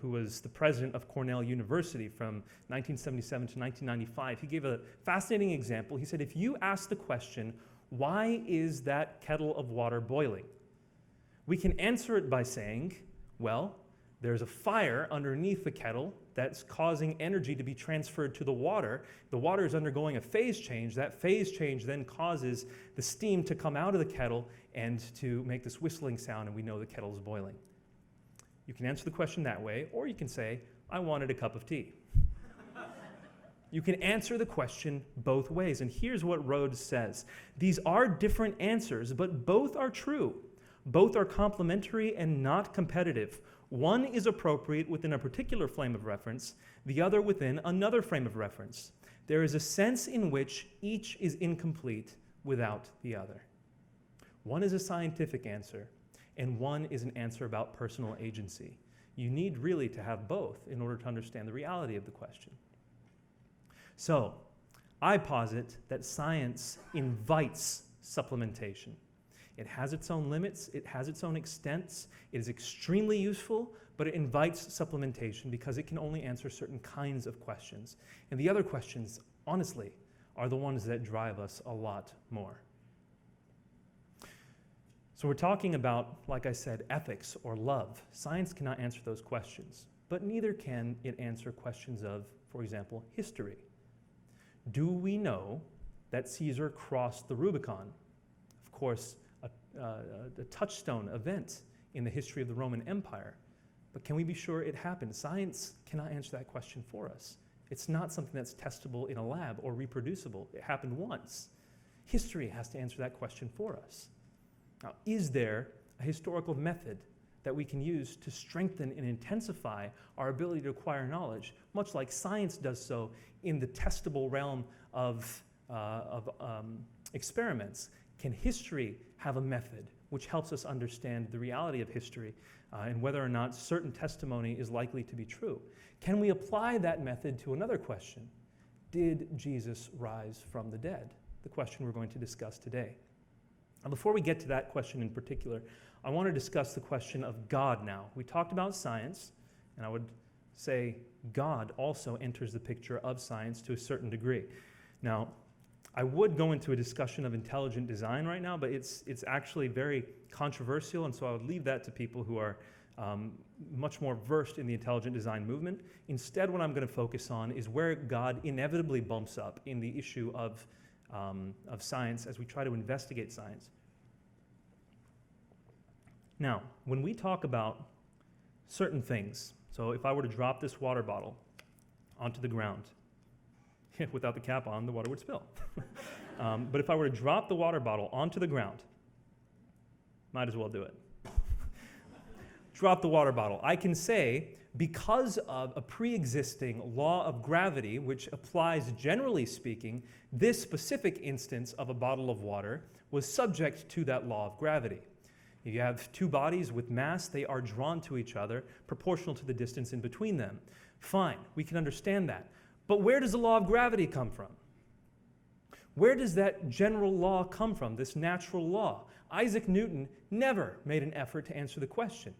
who was the president of Cornell University from 1977 to 1995. He gave a fascinating example. He said, if you ask the question, why is that kettle of water boiling? We can answer it by saying, well, there's a fire underneath the kettle that's causing energy to be transferred to the water. The water is undergoing a phase change. That phase change then causes the steam to come out of the kettle and to make this whistling sound, and we know the kettle is boiling. You can answer the question that way, or you can say, I wanted a cup of tea. You can answer the question both ways, and here's what Rhodes says. These are different answers, but both are true. Both are complementary and not competitive. One is appropriate within a particular frame of reference, the other within another frame of reference. There is a sense in which each is incomplete without the other. One is a scientific answer, and one is an answer about personal agency. You need really to have both in order to understand the reality of the question. So, I posit that science invites supplementation. It has its own limits, it has its own extents, it is extremely useful, but it invites supplementation because it can only answer certain kinds of questions. And the other questions, honestly, are the ones that drive us a lot more. So we're talking about, like I said, ethics or love. Science cannot answer those questions, but neither can it answer questions of, for example, history. Do we know that Caesar crossed the Rubicon? Of course, a touchstone event in the history of the Roman Empire. But can we be sure it happened? Science cannot answer that question for us. It's not something that's testable in a lab or reproducible. It happened once. History has to answer that question for us. Now, is there a historical method that we can use to strengthen and intensify our ability to acquire knowledge, much like science does so in the testable realm of experiments? Can history have a method which helps us understand the reality of history and whether or not certain testimony is likely to be true? Can we apply that method to another question? Did Jesus rise from the dead? The question we're going to discuss today. Now, before we get to that question in particular, I want to discuss the question of God now. We talked about science, and I would say God also enters the picture of science to a certain degree. Now, I would go into a discussion of intelligent design right now, but it's actually very controversial, and so I would leave that to people who are much more versed in the intelligent design movement. Instead, what I'm going to focus on is where God inevitably bumps up in the issue of science as we try to investigate science. Now, when we talk about certain things, so if I were to drop this water bottle onto the ground, without the cap on, the water would spill. But if I were to drop the water bottle onto the ground, might as well do it. Drop the water bottle. I can say, because of a pre-existing law of gravity, which applies generally speaking, this specific instance of a bottle of water was subject to that law of gravity. If you have two bodies with mass, they are drawn to each other proportional to the distance in between them. Fine, we can understand that. But where does the law of gravity come from? Where does that general law come from, this natural law? Isaac Newton never made an effort to answer the question.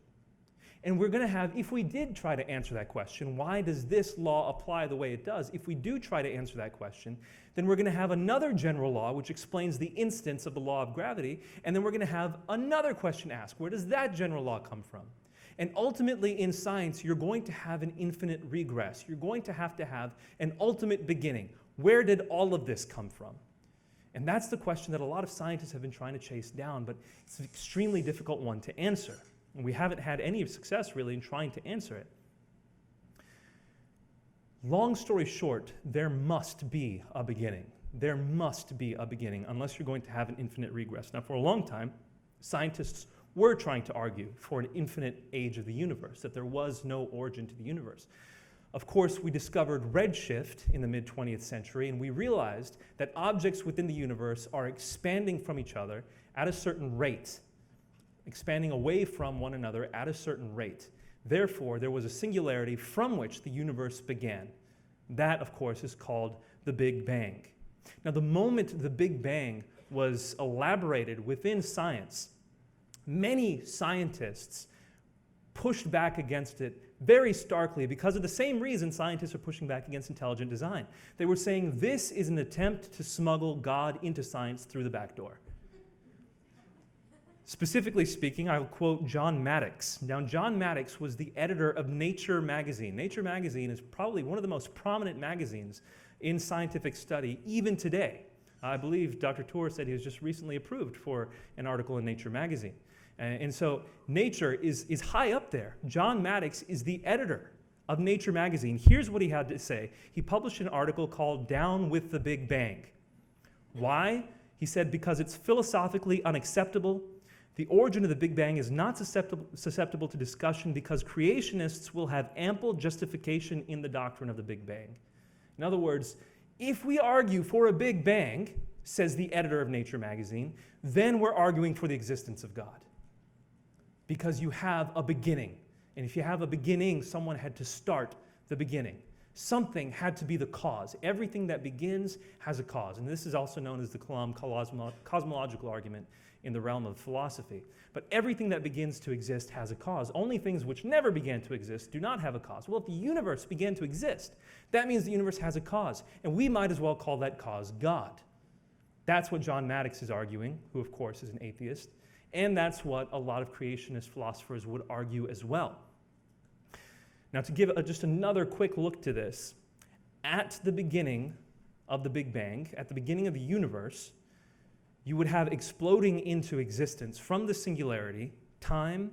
And we're going to have, if we did try to answer that question, why does this law apply the way it does? If we do try to answer that question, then we're going to have another general law which explains the instance of the law of gravity, and then we're going to have another question asked. Where does that general law come from? And ultimately in science, you're going to have an infinite regress. You're going to have an ultimate beginning. Where did all of this come from? And that's the question that a lot of scientists have been trying to chase down, but it's an extremely difficult one to answer. And we haven't had any success really in trying to answer it. Long story short, there must be a beginning. There must be a beginning unless you're going to have an infinite regress. Now, for a long time, scientists were trying to argue for an infinite age of the universe, that there was no origin to the universe. Of course, we discovered redshift in the mid-20th century, and we realized that objects within the universe are expanding from each other at a certain rate, expanding away from one another at a certain rate. Therefore, there was a singularity from which the universe began. That, of course, is called the Big Bang. Now, the moment the Big Bang was elaborated within science, many scientists pushed back against it very starkly because of the same reason scientists are pushing back against intelligent design. They were saying this is an attempt to smuggle God into science through the back door. Specifically speaking, I'll quote John Maddox. Now, John Maddox was the editor of Nature magazine. Nature magazine is probably one of the most prominent magazines in scientific study, even today. I believe Dr. Tour said he was just recently approved for an article in Nature magazine. And so Nature is high up there. John Maddox is the editor of Nature magazine. Here's what he had to say. He published an article called Down with the Big Bang. Why? He said, because it's philosophically unacceptable. The origin of the Big Bang is not susceptible to discussion because creationists will have ample justification in the doctrine of the Big Bang. In other words, if we argue for a Big Bang, says the editor of Nature magazine, then we're arguing for the existence of God. Because you have a beginning. And if you have a beginning, someone had to start the beginning. Something had to be the cause. Everything that begins has a cause. And this is also known as the Kalam cosmological argument in the realm of philosophy. But everything that begins to exist has a cause. Only things which never began to exist do not have a cause. Well, if the universe began to exist, that means the universe has a cause. And we might as well call that cause God. That's what John Maddox is arguing, who of course is an atheist. And that's what a lot of creationist philosophers would argue as well. Now, to give just another quick look to this, at the beginning of the Big Bang, at the beginning of the universe, you would have exploding into existence from the singularity, time,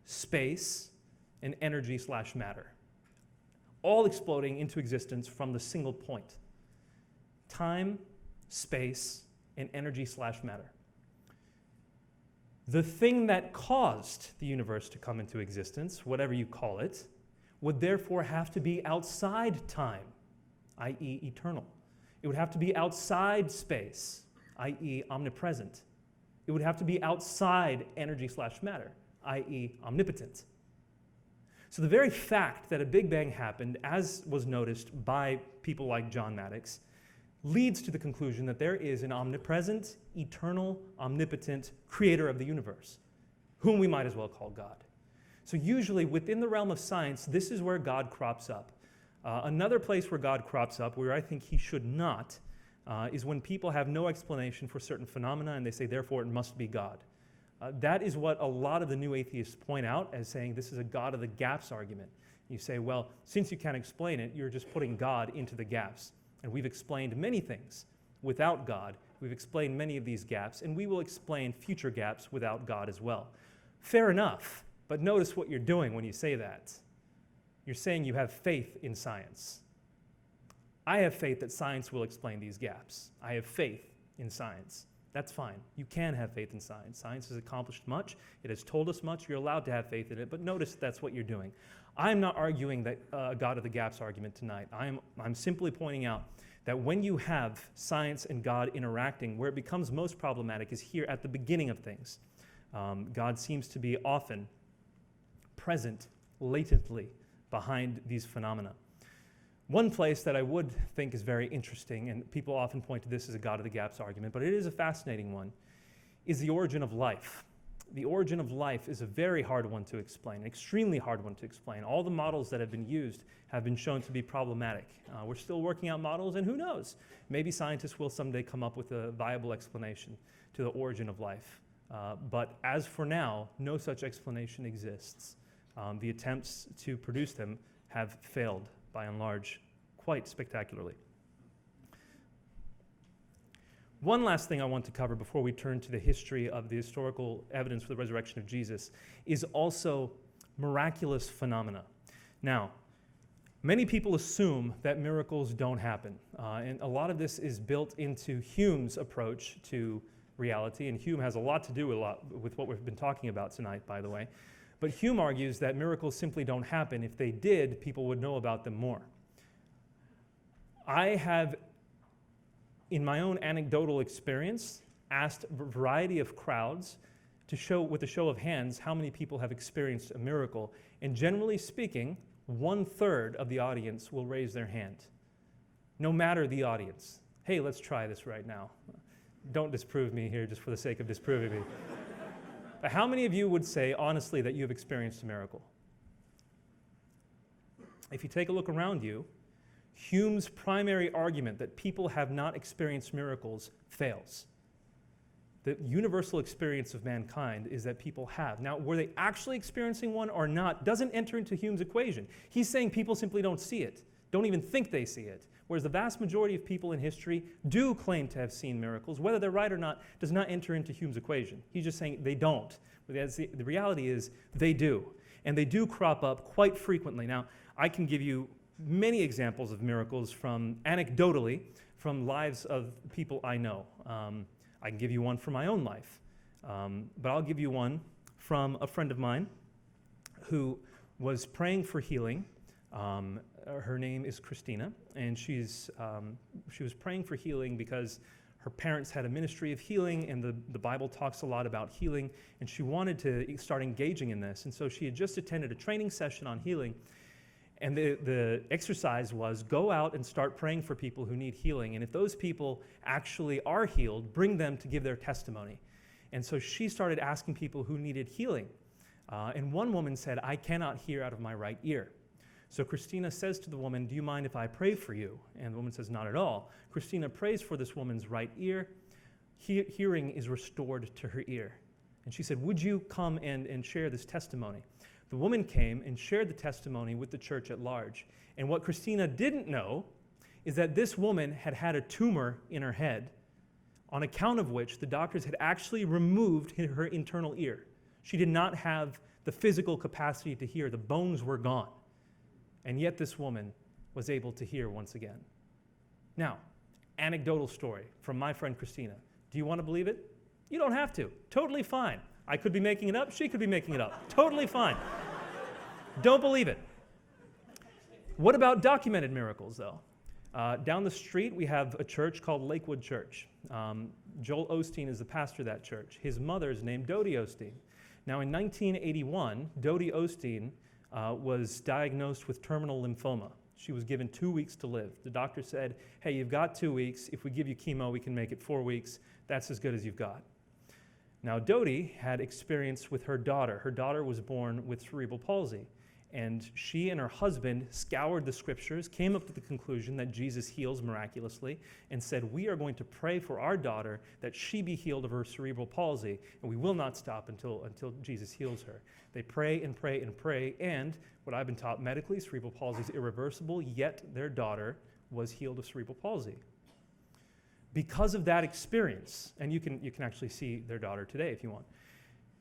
space, and energy/matter. All exploding into existence from the single point. Time, space, and energy/matter. The thing that caused the universe to come into existence, whatever you call it, would therefore have to be outside time, i.e. eternal. It would have to be outside space, i.e. omnipresent. It would have to be outside energy/matter, i.e. omnipotent. So the very fact that a Big Bang happened, as was noticed by people like John Maddox, leads to the conclusion that there is an omnipresent, eternal, omnipotent creator of the universe, whom we might as well call God. So usually within the realm of science, this is where God crops up. Another place where God crops up, where I think he should not, is when people have no explanation for certain phenomena and they say, therefore, it must be God. That is what a lot of the new atheists point out as saying this is a God of the gaps argument. You say, well, since you can't explain it, you're just putting God into the gaps. And we've explained many things without God. We've explained many of these gaps, and we will explain future gaps without God as well. Fair enough, but notice what you're doing when you say that. You're saying you have faith in science. I have faith that science will explain these gaps. I have faith in science. That's fine. You can have faith in science. Science has accomplished much. It has told us much. You're allowed to have faith in it, but notice that's what you're doing. I'm not arguing that God of the gaps argument tonight. I'm simply pointing out that when you have science and God interacting, where it becomes most problematic is here at the beginning of things. God seems to be often present latently behind these phenomena. One place that I would think is very interesting, and people often point to this as a God of the gaps argument, but it is a fascinating one, is the origin of life. The origin of life is a very hard one to explain, an extremely hard one to explain. All the models that have been used have been shown to be problematic. We're still working out models, and who knows? Maybe scientists will someday come up with a viable explanation to the origin of life. But as for now, no such explanation exists. The attempts to produce them have failed, by and large, quite spectacularly. One last thing I want to cover before we turn to the history of the historical evidence for the resurrection of Jesus is also miraculous phenomena. Now, many people assume that miracles don't happen, and a lot of this is built into Hume's approach to reality, and Hume has a lot to do with what we've been talking about tonight, by the way. But Hume argues that miracles simply don't happen. If they did, people would know about them more. I have, in my own anecdotal experience, asked a variety of crowds to show, with a show of hands, how many people have experienced a miracle. And generally speaking, 1/3 of the audience will raise their hand, no matter the audience. Hey, let's try this right now. Don't disprove me here just for the sake of disproving me. But how many of you would say, honestly, that you've experienced a miracle? If you take a look around you, Hume's primary argument that people have not experienced miracles fails. The universal experience of mankind is that people have. Now, were they actually experiencing one or not doesn't enter into Hume's equation. He's saying people simply don't see it, don't even think they see it. Whereas the vast majority of people in history do claim to have seen miracles. Whether they're right or not does not enter into Hume's equation. He's just saying they don't. But the reality is they do. And they do crop up quite frequently. Now, I can give you many examples of miracles anecdotally from lives of people I know. I can give you one from my own life. But I'll give you one from a friend of mine who was praying for healing. Her name is Christina, and she was praying for healing because her parents had a ministry of healing, and the Bible talks a lot about healing, and she wanted to start engaging in this. And so she had just attended a training session on healing, and the exercise was go out and start praying for people who need healing. And if those people actually are healed, bring them to give their testimony. And so she started asking people who needed healing. And one woman said, I cannot hear out of my right ear. So Christina says to the woman, do you mind if I pray for you? And the woman says, not at all. Christina prays for this woman's right ear. Hearing is restored to her ear. And she said, would you come and share this testimony? The woman came and shared the testimony with the church at large. And what Christina didn't know is that this woman had had a tumor in her head, on account of which the doctors had actually removed her internal ear. She did not have the physical capacity to hear. The bones were gone. And yet this woman was able to hear once again. Now, anecdotal story from my friend Christina. Do you want to believe it? You don't have to. Totally fine. I could be making it up. She could be making it up. Totally fine. Don't believe it. What about documented miracles, though? Down the street, we have a church called Lakewood Church. Joel Osteen is the pastor of that church. His mother is named Dodie Osteen. Now, in 1981, Dodie Osteen was diagnosed with terminal lymphoma. She was given 2 weeks to live. The doctor said, hey, you've got 2 weeks. If we give you chemo, we can make it 4 weeks. That's as good as you've got. Now, Dodie had experience with her daughter. Her daughter was born with cerebral palsy. And she and her husband scoured the scriptures, came up to the conclusion that Jesus heals miraculously, and said, we are going to pray for our daughter that she be healed of her cerebral palsy, and we will not stop until Jesus heals her. They pray and pray and pray, and what I've been taught medically, cerebral palsy is irreversible, yet their daughter was healed of cerebral palsy. Because of that experience, and you can actually see their daughter today if you want.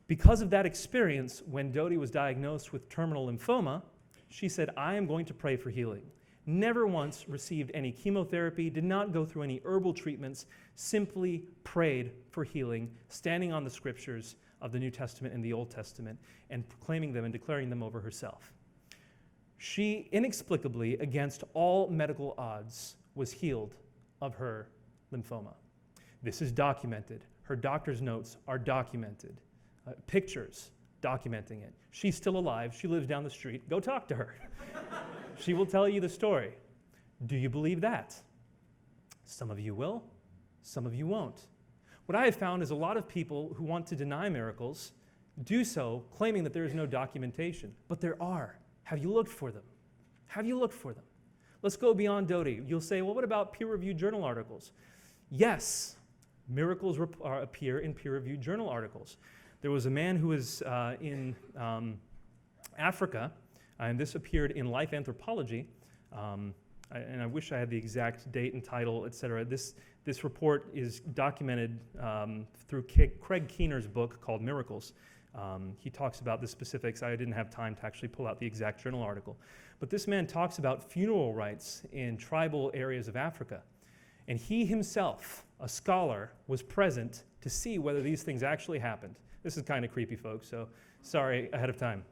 Because of that experience, when Dodie was diagnosed with terminal lymphoma, she said, I am going to pray for healing. Never once received any chemotherapy, did not go through any herbal treatments, simply prayed for healing, standing on the scriptures of the New Testament and the Old Testament, and proclaiming them and declaring them over herself. She, inexplicably, against all medical odds, was healed of her lymphoma. This is documented. Her doctor's notes are documented. Pictures documenting it. She's still alive. She lives down the street. Go talk to her. She will tell you the story. Do you believe that? Some of you will. Some of you won't. What I have found is a lot of people who want to deny miracles do so claiming that there is no documentation. But there are. Have you looked for them? Have you looked for them? Let's go beyond Dodie. You'll say, well, what about peer-reviewed journal articles? Yes, miracles appear in peer-reviewed journal articles. There was a man who was in Africa, and this appeared in Life Anthropology, and I wish I had the exact date and title, etc. This report is documented through Craig Keener's book called Miracles. He talks about the specifics. I didn't have time to actually pull out the exact journal article. But this man talks about funeral rites in tribal areas of Africa. And he himself, a scholar, was present to see whether these things actually happened. This is kind of creepy, folks, so sorry ahead of time.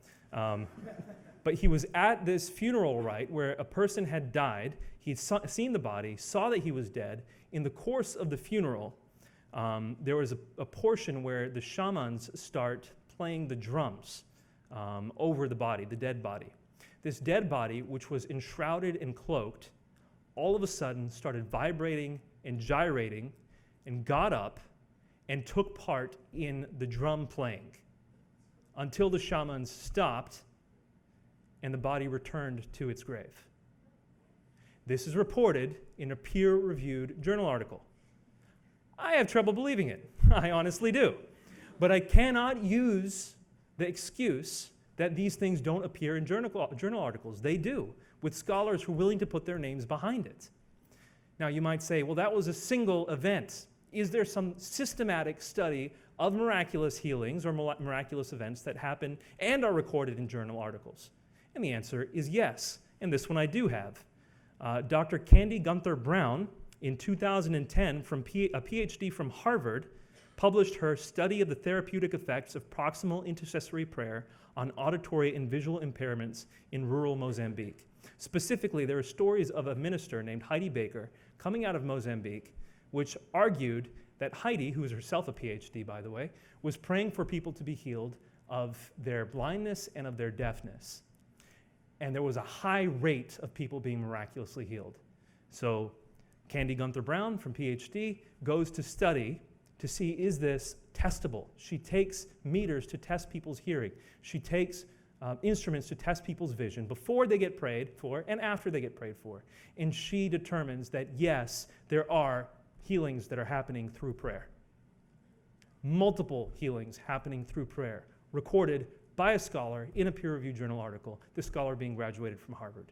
But he was at this funeral rite where a person had died. He'd seen the body, saw that he was dead. In the course of the funeral, there was a portion where the shamans start playing the drums over the body, the dead body. This dead body, which was enshrouded and cloaked, all of a sudden started vibrating and gyrating and got up and took part in the drum playing until the shamans stopped and the body returned to its grave. This is reported in a peer-reviewed journal article. I have trouble believing it. I honestly do. But I cannot use the excuse that these things don't appear in journal articles. They do, with scholars who are willing to put their names behind it. Now, you might say, well, that was a single event. Is there some systematic study of miraculous healings or miraculous events that happen and are recorded in journal articles? And the answer is yes, and this one I do have. Dr. Candy Gunther Brown, in 2010, from a PhD from Harvard, published her Study of the Therapeutic Effects of Proximal Intercessory Prayer on Auditory and Visual Impairments in Rural Mozambique. Specifically, there are stories of a minister named Heidi Baker coming out of Mozambique, which argued that Heidi, who is herself a PhD, by the way, was praying for people to be healed of their blindness and of their deafness. And there was a high rate of people being miraculously healed. So Candy Gunther Brown from PhD goes to study to see, is this testable? She takes meters to test people's hearing. She takes instruments to test people's vision before they get prayed for and after they get prayed for. And she determines that, yes, there are healings that are happening through prayer. Multiple healings happening through prayer, recorded by a scholar in a peer-reviewed journal article, this scholar being graduated from Harvard.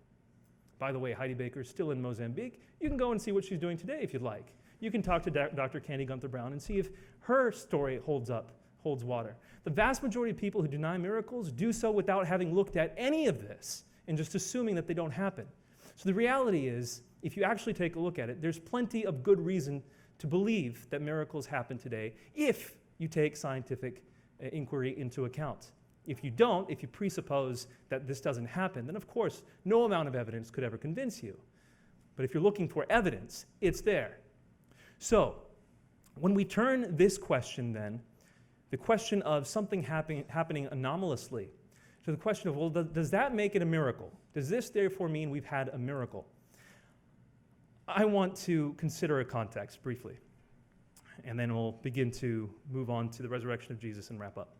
By the way, Heidi Baker is still in Mozambique. You can go and see what she's doing today if you'd like. You can talk to Dr. Candy Gunther Brown and see if her story holds water. The vast majority of people who deny miracles do so without having looked at any of this and just assuming that they don't happen. So the reality is, if you actually take a look at it, there's plenty of good reason to believe that miracles happen today if you take scientific inquiry into account. If you don't, if you presuppose that this doesn't happen, then of course no amount of evidence could ever convince you. But if you're looking for evidence, it's there. So when we turn this question then, the question of something happening anomalously, to the question of, well, does that make it a miracle? Does this therefore mean we've had a miracle? I want to consider a context briefly, and then we'll begin to move on to the resurrection of Jesus and wrap up.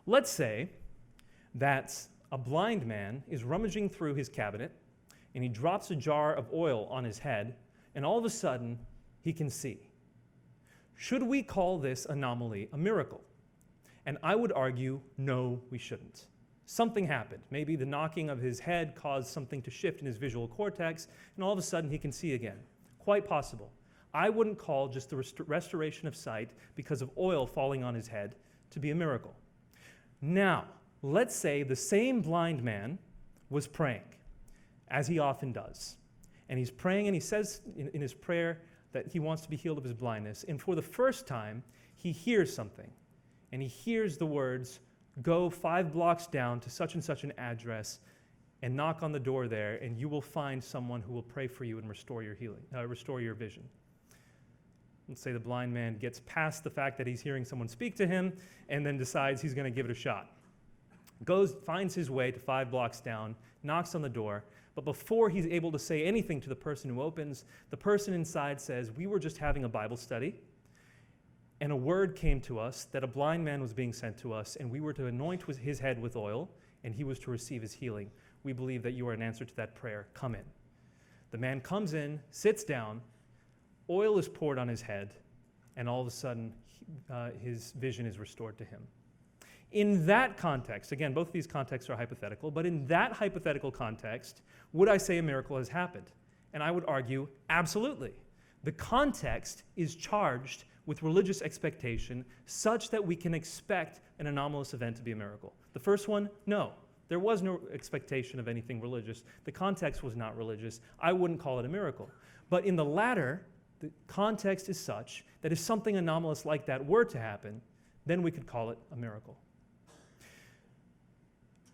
Let's say that a blind man is rummaging through his cabinet, and he drops a jar of oil on his head, and all of a sudden, he can see. Should we call this anomaly a miracle? And I would argue, no, we shouldn't. Something happened. Maybe the knocking of his head caused something to shift in his visual cortex, and all of a sudden he can see again. Quite possible. I wouldn't call just the restoration of sight because of oil falling on his head to be a miracle. Now, let's say the same blind man was praying, as he often does. And he's praying, and he says in his prayer that he wants to be healed of his blindness. And for the first time, he hears something. And he hears the words, "Go 5 blocks down to such and such an address and knock on the door there, and you will find someone who will pray for you and restore your healing, restore your vision." Let's say the blind man gets past the fact that he's hearing someone speak to him and then decides he's going to give it a shot. Goes, finds his way to 5 blocks down, knocks on the door, but before he's able to say anything to the person who opens, the person inside says, "We were just having a Bible study, and a word came to us that a blind man was being sent to us, and we were to anoint his head with oil, and he was to receive his healing. We believe that you are an answer to that prayer. Come in." The man comes in, sits down, oil is poured on his head, and all of a sudden, his vision is restored to him. In that context, again, both of these contexts are hypothetical, but in that hypothetical context, would I say a miracle has happened? And I would argue, absolutely. The context is charged with religious expectation such that we can expect an anomalous event to be a miracle. The first one, no. There was no expectation of anything religious. The context was not religious. I wouldn't call it a miracle. But in the latter, the context is such that if something anomalous like that were to happen, then we could call it a miracle.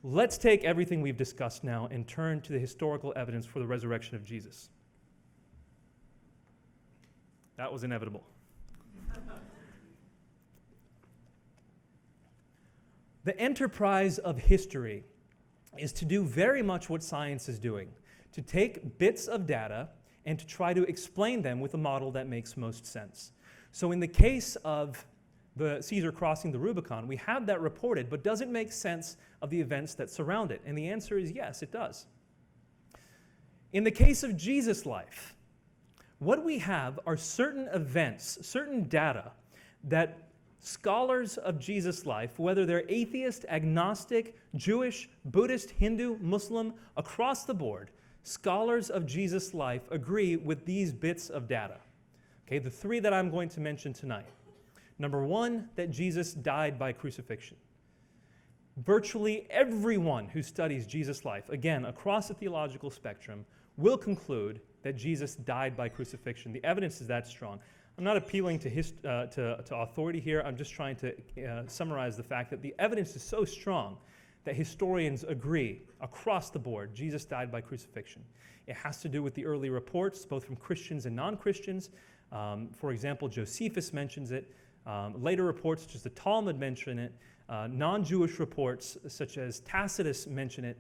Let's take everything we've discussed now and turn to the historical evidence for the resurrection of Jesus. That was inevitable. The enterprise of history is to do very much what science is doing, to take bits of data and to try to explain them with a model that makes most sense. So in the case of the Caesar crossing the Rubicon, we have that reported, but does it make sense of the events that surround it? And the answer is yes, it does. In the case of Jesus' life, what we have are certain events, certain data that scholars of Jesus' life, whether they're atheist, agnostic, Jewish, Buddhist, Hindu, Muslim, across the board, scholars of Jesus' life agree with these bits of data. Okay, the 3 that I'm going to mention tonight. Number 1, that Jesus died by crucifixion. Virtually everyone who studies Jesus' life, again, across the theological spectrum, will conclude that Jesus died by crucifixion. The evidence is that strong. I'm not appealing to authority here. I'm just trying to summarize the fact that the evidence is so strong that historians agree across the board Jesus died by crucifixion. It has to do with the early reports, both from Christians and non-Christians. For example, Josephus mentions it. Later reports, such as the Talmud, mention it. Non-Jewish reports, such as Tacitus, mention it.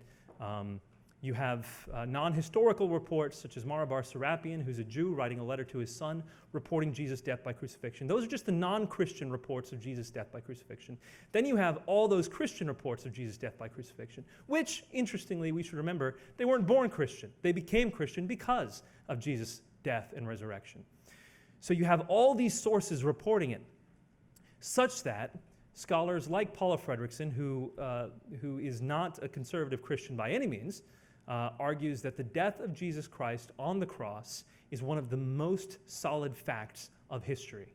You have non-historical reports, such as Marabar Serapion, who's a Jew, writing a letter to his son, reporting Jesus' death by crucifixion. Those are just the non-Christian reports of Jesus' death by crucifixion. Then you have all those Christian reports of Jesus' death by crucifixion, which, interestingly, we should remember, they weren't born Christian. They became Christian because of Jesus' death and resurrection. So you have all these sources reporting it, such that scholars like Paula Fredrickson, who is not a conservative Christian by any means, argues that the death of Jesus Christ on the cross is one of the most solid facts of history.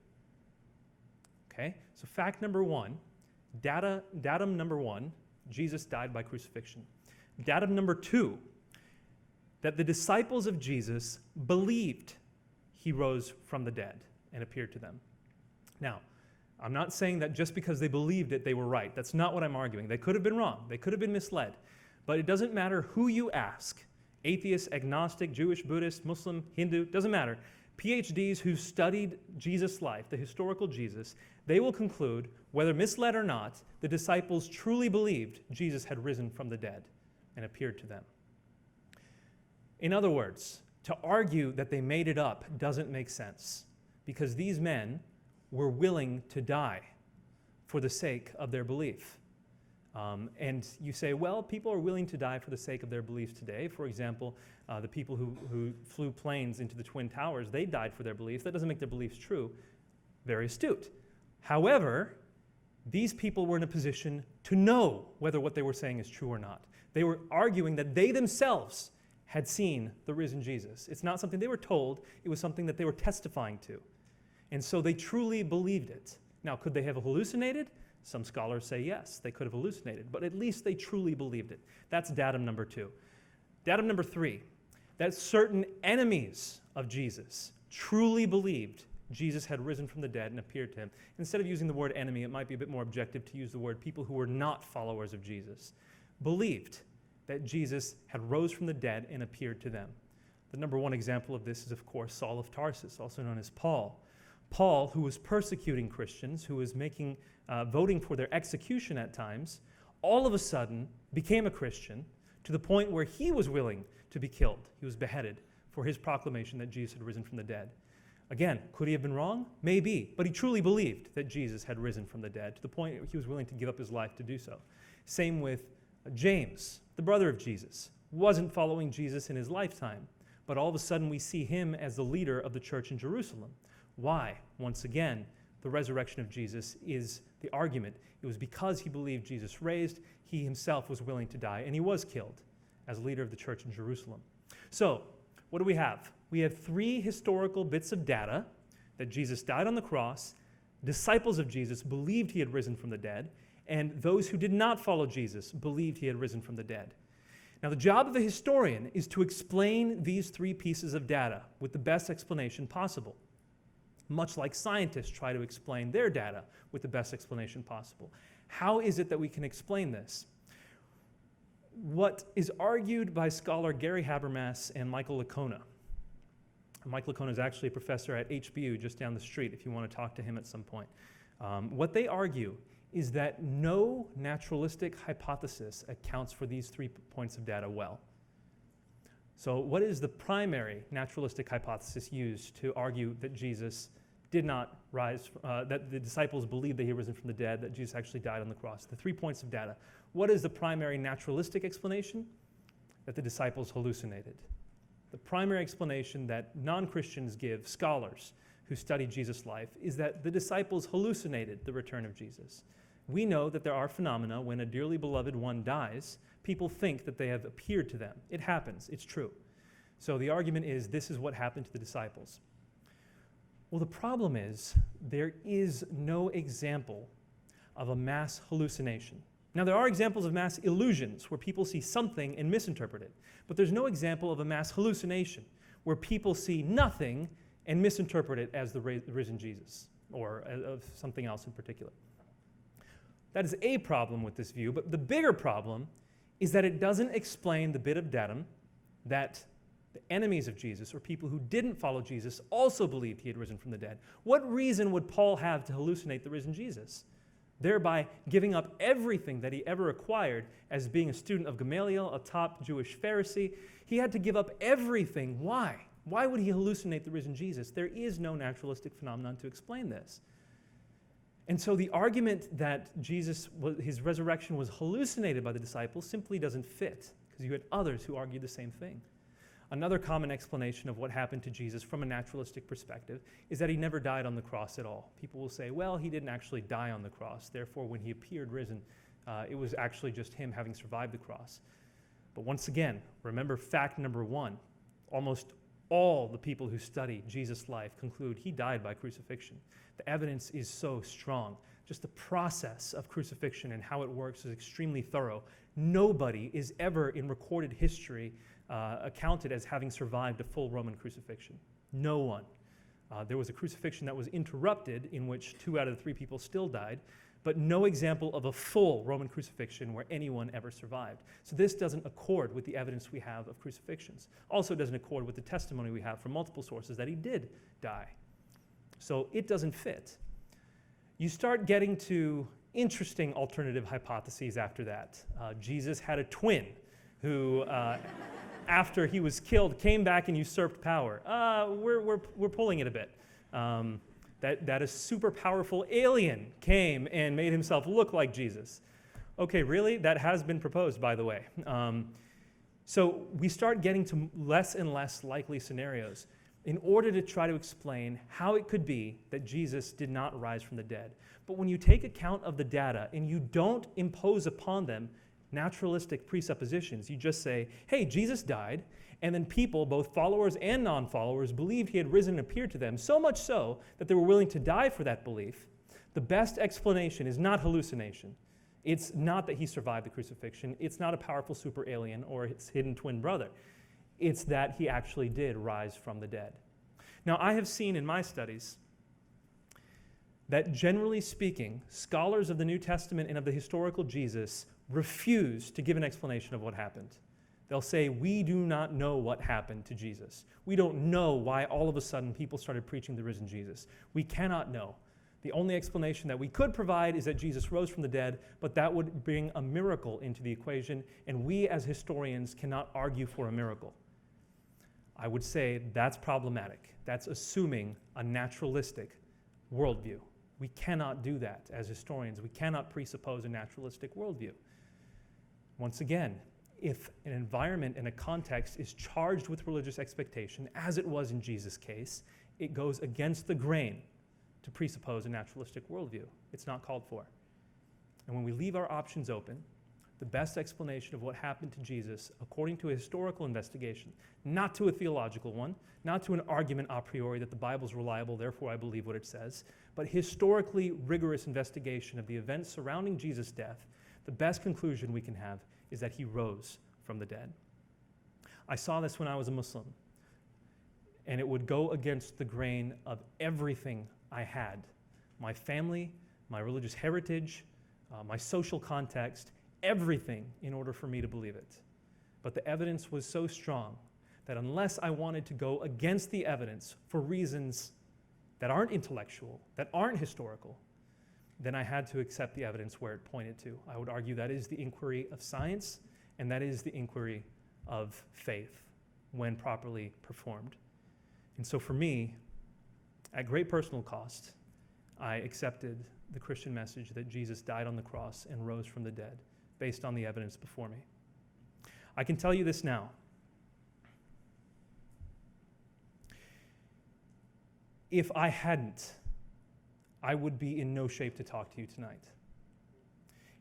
Okay, so fact number one, datum number one, Jesus died by crucifixion. Datum number two, that the disciples of Jesus believed he rose from the dead and appeared to them. Now, I'm not saying that just because they believed it, they were right. That's not what I'm arguing. They could have been wrong. They could have been misled. But it doesn't matter who you ask, atheist, agnostic, Jewish, Buddhist, Muslim, Hindu, doesn't matter. PhDs who studied Jesus' life, the historical Jesus, they will conclude, whether misled or not, the disciples truly believed Jesus had risen from the dead and appeared to them. In other words, to argue that they made it up doesn't make sense, because these men were willing to die for the sake of their belief. And you say, well, people are willing to die for the sake of their beliefs today. For example, the people who flew planes into the Twin Towers, they died for their beliefs. That doesn't make their beliefs true. Very astute. However, these people were in a position to know whether what they were saying is true or not. They were arguing that they themselves had seen the risen Jesus. It's not something they were told. It was something that they were testifying to. And so they truly believed it. Now, could they have hallucinated? Some scholars say yes, they could have hallucinated, but at least they truly believed it. That's datum number two. Datum number three, that certain enemies of Jesus truly believed Jesus had risen from the dead and appeared to him. Instead of using the word enemy, it might be a bit more objective to use the word people who were not followers of Jesus, believed that Jesus had rose from the dead and appeared to them. The number one example of this is, of course, Saul of Tarsus, also known as Paul. Paul, who was persecuting Christians, who was voting for their execution at times, all of a sudden became a Christian to the point where he was willing to be killed. He was beheaded for his proclamation that Jesus had risen from the dead. Again, could he have been wrong? Maybe, but he truly believed that Jesus had risen from the dead to the point where he was willing to give up his life to do so. Same with James, the brother of Jesus, wasn't following Jesus in his lifetime, but all of a sudden we see him as the leader of the church in Jerusalem. Why? Once again, the resurrection of Jesus is the argument. It was because he believed Jesus raised, he himself was willing to die, and he was killed as leader of the church in Jerusalem. So, what do we have? We have three historical bits of data that Jesus died on the cross, disciples of Jesus believed he had risen from the dead, and those who did not follow Jesus believed he had risen from the dead. Now, the job of the historian is to explain these three pieces of data with the best explanation possible, much like scientists try to explain their data with the best explanation possible. How is it that we can explain this? What is argued by scholar Gary Habermas and Michael Licona. Michael Licona is actually a professor at HBU just down the street if you want to talk to him at some point. What they argue is that no naturalistic hypothesis accounts for these 3 points of data well. So what is the primary naturalistic hypothesis used to argue that Jesus did not rise, that the disciples believed that he had risen from the dead, that Jesus actually died on the cross? The 3 points of data. What is the primary naturalistic explanation? That the disciples hallucinated. The primary explanation that non-Christians give, scholars who study Jesus' life, is that the disciples hallucinated the return of Jesus. We know that there are phenomena when a dearly beloved one dies, people think that they have appeared to them. It happens, it's true. So the argument is this is what happened to the disciples. Well, the problem is there is no example of a mass hallucination. Now, there are examples of mass illusions where people see something and misinterpret it, but there's no example of a mass hallucination where people see nothing and misinterpret it as the risen Jesus or of something else in particular. That is a problem with this view, but the bigger problem is that it doesn't explain the bit of datum that the enemies of Jesus, or people who didn't follow Jesus, also believed he had risen from the dead. What reason would Paul have to hallucinate the risen Jesus, thereby giving up everything that he ever acquired as being a student of Gamaliel, a top Jewish Pharisee? He had to give up everything. Why? Why would he hallucinate the risen Jesus? There is no naturalistic phenomenon to explain this. And so the argument that his resurrection was hallucinated by the disciples simply doesn't fit, because you had others who argued the same thing. Another common explanation of what happened to Jesus from a naturalistic perspective is that he never died on the cross at all. People will say, well, he didn't actually die on the cross. Therefore, when he appeared risen, it was actually just him having survived the cross. But once again, remember fact number one. Almost all the people who study Jesus' life conclude he died by crucifixion. The evidence is so strong. Just the process of crucifixion and how it works is extremely thorough. Nobody is ever in recorded history accounted as having survived a full Roman crucifixion. No one. There was a crucifixion that was interrupted in which 2 out of the 3 people still died, but no example of a full Roman crucifixion where anyone ever survived. So this doesn't accord with the evidence we have of crucifixions. Also doesn't accord with the testimony we have from multiple sources that he did die. So it doesn't fit. You start getting to interesting alternative hypotheses after that. Jesus had a twin who, after he was killed, came back and usurped power. We're pulling it a bit. That a super powerful alien came and made himself look like Jesus. Okay, really? That has been proposed, by the way. So we start getting to less and less likely scenarios in order to try to explain how it could be that Jesus did not rise from the dead. But when you take account of the data and you don't impose upon them naturalistic presuppositions, you just say, hey, Jesus died, and then people, both followers and non-followers, believed he had risen and appeared to them, so much so that they were willing to die for that belief. The best explanation is not hallucination. It's not that he survived the crucifixion. It's not a powerful super alien or his hidden twin brother. It's that he actually did rise from the dead. Now, I have seen in my studies that generally speaking, scholars of the New Testament and of the historical Jesus refuse to give an explanation of what happened. They'll say, we do not know what happened to Jesus. We don't know why all of a sudden people started preaching the risen Jesus. We cannot know. The only explanation that we could provide is that Jesus rose from the dead, but that would bring a miracle into the equation, and we as historians cannot argue for a miracle. I would say that's problematic. That's assuming a naturalistic worldview. We cannot do that as historians. We cannot presuppose a naturalistic worldview. Once again, if an environment and a context is charged with religious expectation, as it was in Jesus' case, it goes against the grain to presuppose a naturalistic worldview. It's not called for. And when we leave our options open, the best explanation of what happened to Jesus, according to a historical investigation, not to a theological one, not to an argument a priori that the Bible's reliable, therefore I believe what it says, but historically rigorous investigation of the events surrounding Jesus' death, the best conclusion we can have is that he rose from the dead. I saw this when I was a Muslim, and it would go against the grain of everything I had. My family, my religious heritage, my social context, everything in order for me to believe it. But the evidence was so strong that unless I wanted to go against the evidence for reasons that aren't intellectual, that aren't historical, then I had to accept the evidence where it pointed to. I would argue that is the inquiry of science, and that is the inquiry of faith when properly performed. And so for me, at great personal cost, I accepted the Christian message that Jesus died on the cross and rose from the dead based on the evidence before me. I can tell you this now. If I hadn't, I would be in no shape to talk to you tonight.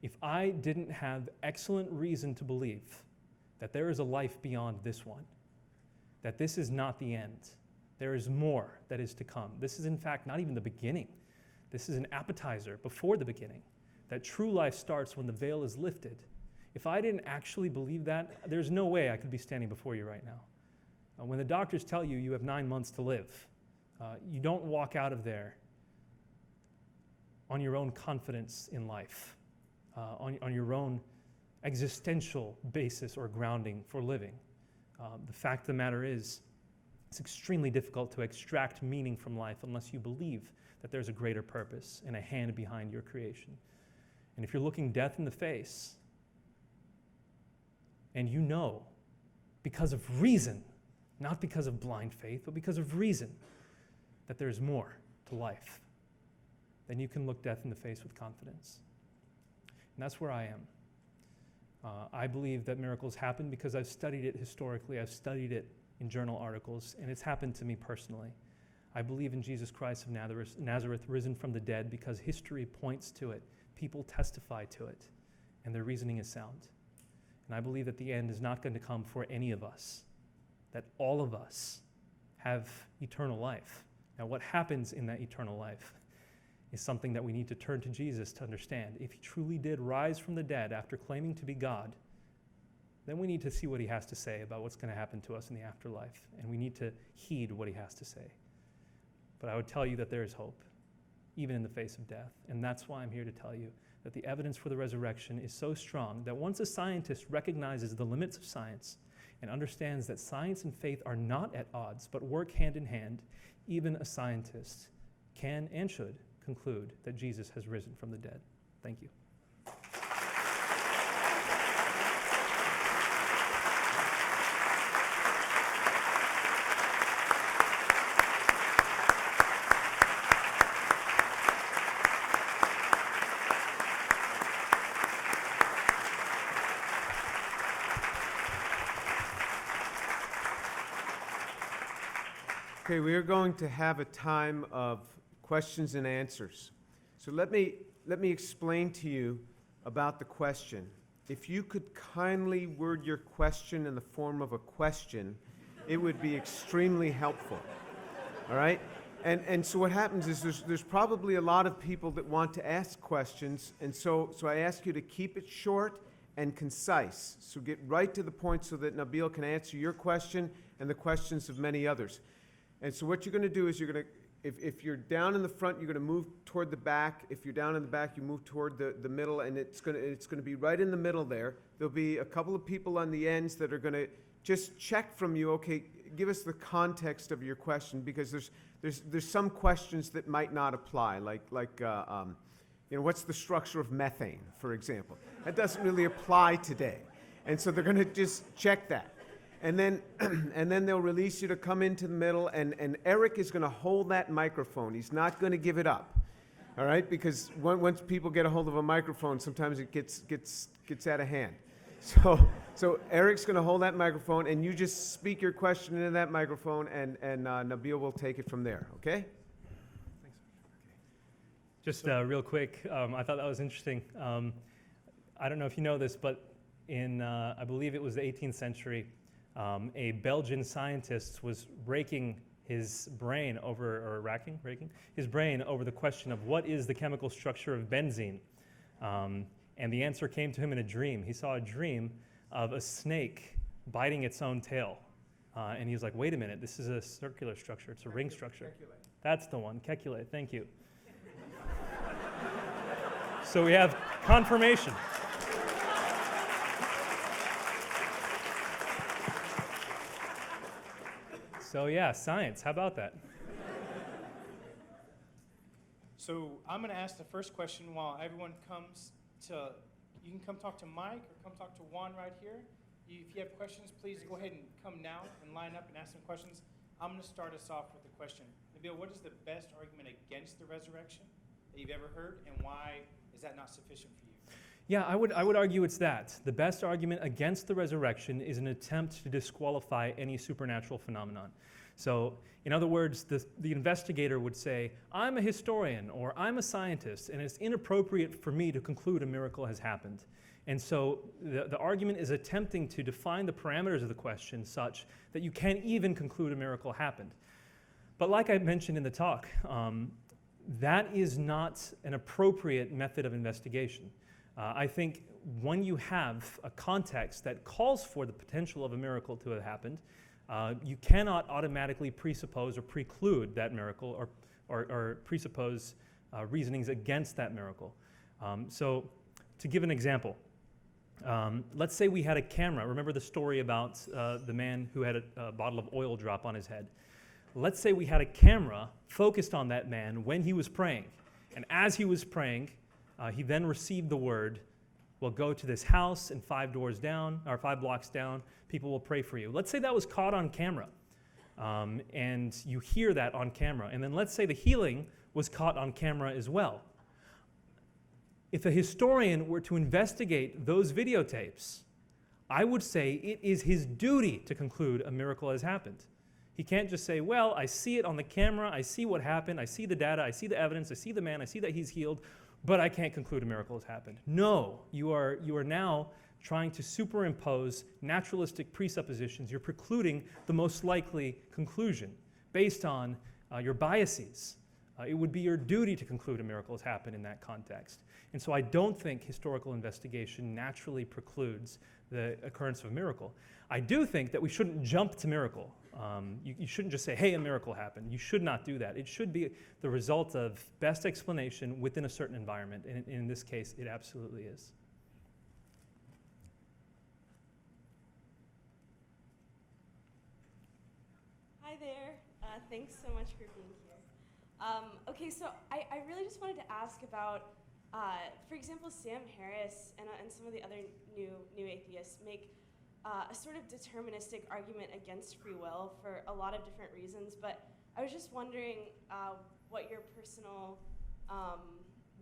If I didn't have excellent reason to believe that there is a life beyond this one, that this is not the end, there is more that is to come. This is in fact not even the beginning. This is an appetizer before the beginning, that true life starts when the veil is lifted. If I didn't actually believe that, there's no way I could be standing before you right now. When the doctors tell you you have 9 months to live, You don't walk out of there on your own confidence in life, on your own existential basis or grounding for living. The fact of the matter is, it's extremely difficult to extract meaning from life unless you believe that there's a greater purpose and a hand behind your creation. And if you're looking death in the face, and you know, because of reason, not because of blind faith, but because of reason, that there's more to life, then you can look death in the face with confidence. And that's where I am. I believe that miracles happen because I've studied it historically, I've studied it in journal articles, and it's happened to me personally. I believe in Jesus Christ of Nazareth risen from the dead because history points to it, people testify to it, and their reasoning is sound. And I believe that the end is not going to come for any of us, that all of us have eternal life. Now, what happens in that eternal life is something that we need to turn to Jesus to understand. If he truly did rise from the dead after claiming to be God, then we need to see what he has to say about what's going to happen to us in the afterlife, and we need to heed what he has to say. But I would tell you that there is hope, even in the face of death, and that's why I'm here to tell you that the evidence for the resurrection is so strong that once a scientist recognizes the limits of science and understands that science and faith are not at odds but work hand in hand, even a scientist can and should conclude that Jesus has risen from the dead. Thank you. Okay, we are going to have a time of questions and answers. So let me explain to you about the question. If you could kindly word your question in the form of a question, it would be extremely helpful. All right? And so what happens is there's probably a lot of people that want to ask questions, and so I ask you to keep it short and concise. So get right to the point so that Nabeel can answer your question and the questions of many others. And so what you're going to do is if you're down in the front, you're going to move toward the back. If you're down in the back, you move toward the middle, and it's going to be right in the middle there. There'll be a couple of people on the ends that are going to just check from you, okay, give us the context of your question, because there's some questions that might not apply, like what's the structure of methane, for example? That doesn't really apply today. And so they're going to just check that. And then they'll release you to come into the middle, and Eric is going to hold that microphone. He's not going to give it up, all right? Because once people get a hold of a microphone, sometimes it gets out of hand. So Eric's going to hold that microphone, and you just speak your question into that microphone, and Nabeel will take it from there, okay? Thanks. Just real quick, I thought that was interesting. I don't know if you know this, but in, I believe it was the 18th century, a Belgian scientist was raking his brain over the question of what is the chemical structure of benzene. And the answer came to him in a dream. He saw a dream of a snake biting its own tail. And he was like, wait a minute, this is a circular structure. It's a ring structure. That's the one, Kekulé, thank you. So we have confirmation. So yeah, science, how about that? So I'm going to ask the first question while everyone comes to, you can come talk to Mike or come talk to Juan right here. If you have questions, please go ahead and come now and line up and ask some questions. I'm going to start us off with a question. Nabeel, what is the best argument against the resurrection that you've ever heard, and why is that not sufficient for you? Yeah, I would argue it's that. The best argument against the resurrection is an attempt to disqualify any supernatural phenomenon. So, in other words, the investigator would say, I'm a historian or I'm a scientist, and it's inappropriate for me to conclude a miracle has happened. And so the argument is attempting to define the parameters of the question such that you can't even conclude a miracle happened. But like I mentioned in the talk, that is not an appropriate method of investigation. I think when you have a context that calls for the potential of a miracle to have happened, you cannot automatically presuppose or preclude that miracle or presuppose reasonings against that miracle. So to give an example, let's say we had a camera. Remember the story about the man who had a bottle of oil drop on his head. Let's say we had a camera focused on that man when he was praying. And as he was praying, he then received the word, well, go to this house and 5 doors down, or 5 blocks down, people will pray for you. Let's say that was caught on camera, and you hear that on camera. And then let's say the healing was caught on camera as well. If a historian were to investigate those videotapes, I would say it is his duty to conclude a miracle has happened. He can't just say, well, I see it on the camera, I see what happened, I see the data, I see the evidence, I see the man, I see that he's healed, but I can't conclude a miracle has happened. No, you are now trying to superimpose naturalistic presuppositions. You're precluding the most likely conclusion based on your biases. It would be your duty to conclude a miracle has happened in that context. And so I don't think historical investigation naturally precludes the occurrence of a miracle. I do think that we shouldn't jump to miracle. You shouldn't just say, hey, a miracle happened. You should not do that. It should be the result of best explanation within a certain environment. And in this case, it absolutely is. Hi there. Thanks so much for being here. Okay, so I really just wanted to ask about, for example, Sam Harris and some of the other new atheists make a sort of deterministic argument against free will for a lot of different reasons, but I was just wondering what your personal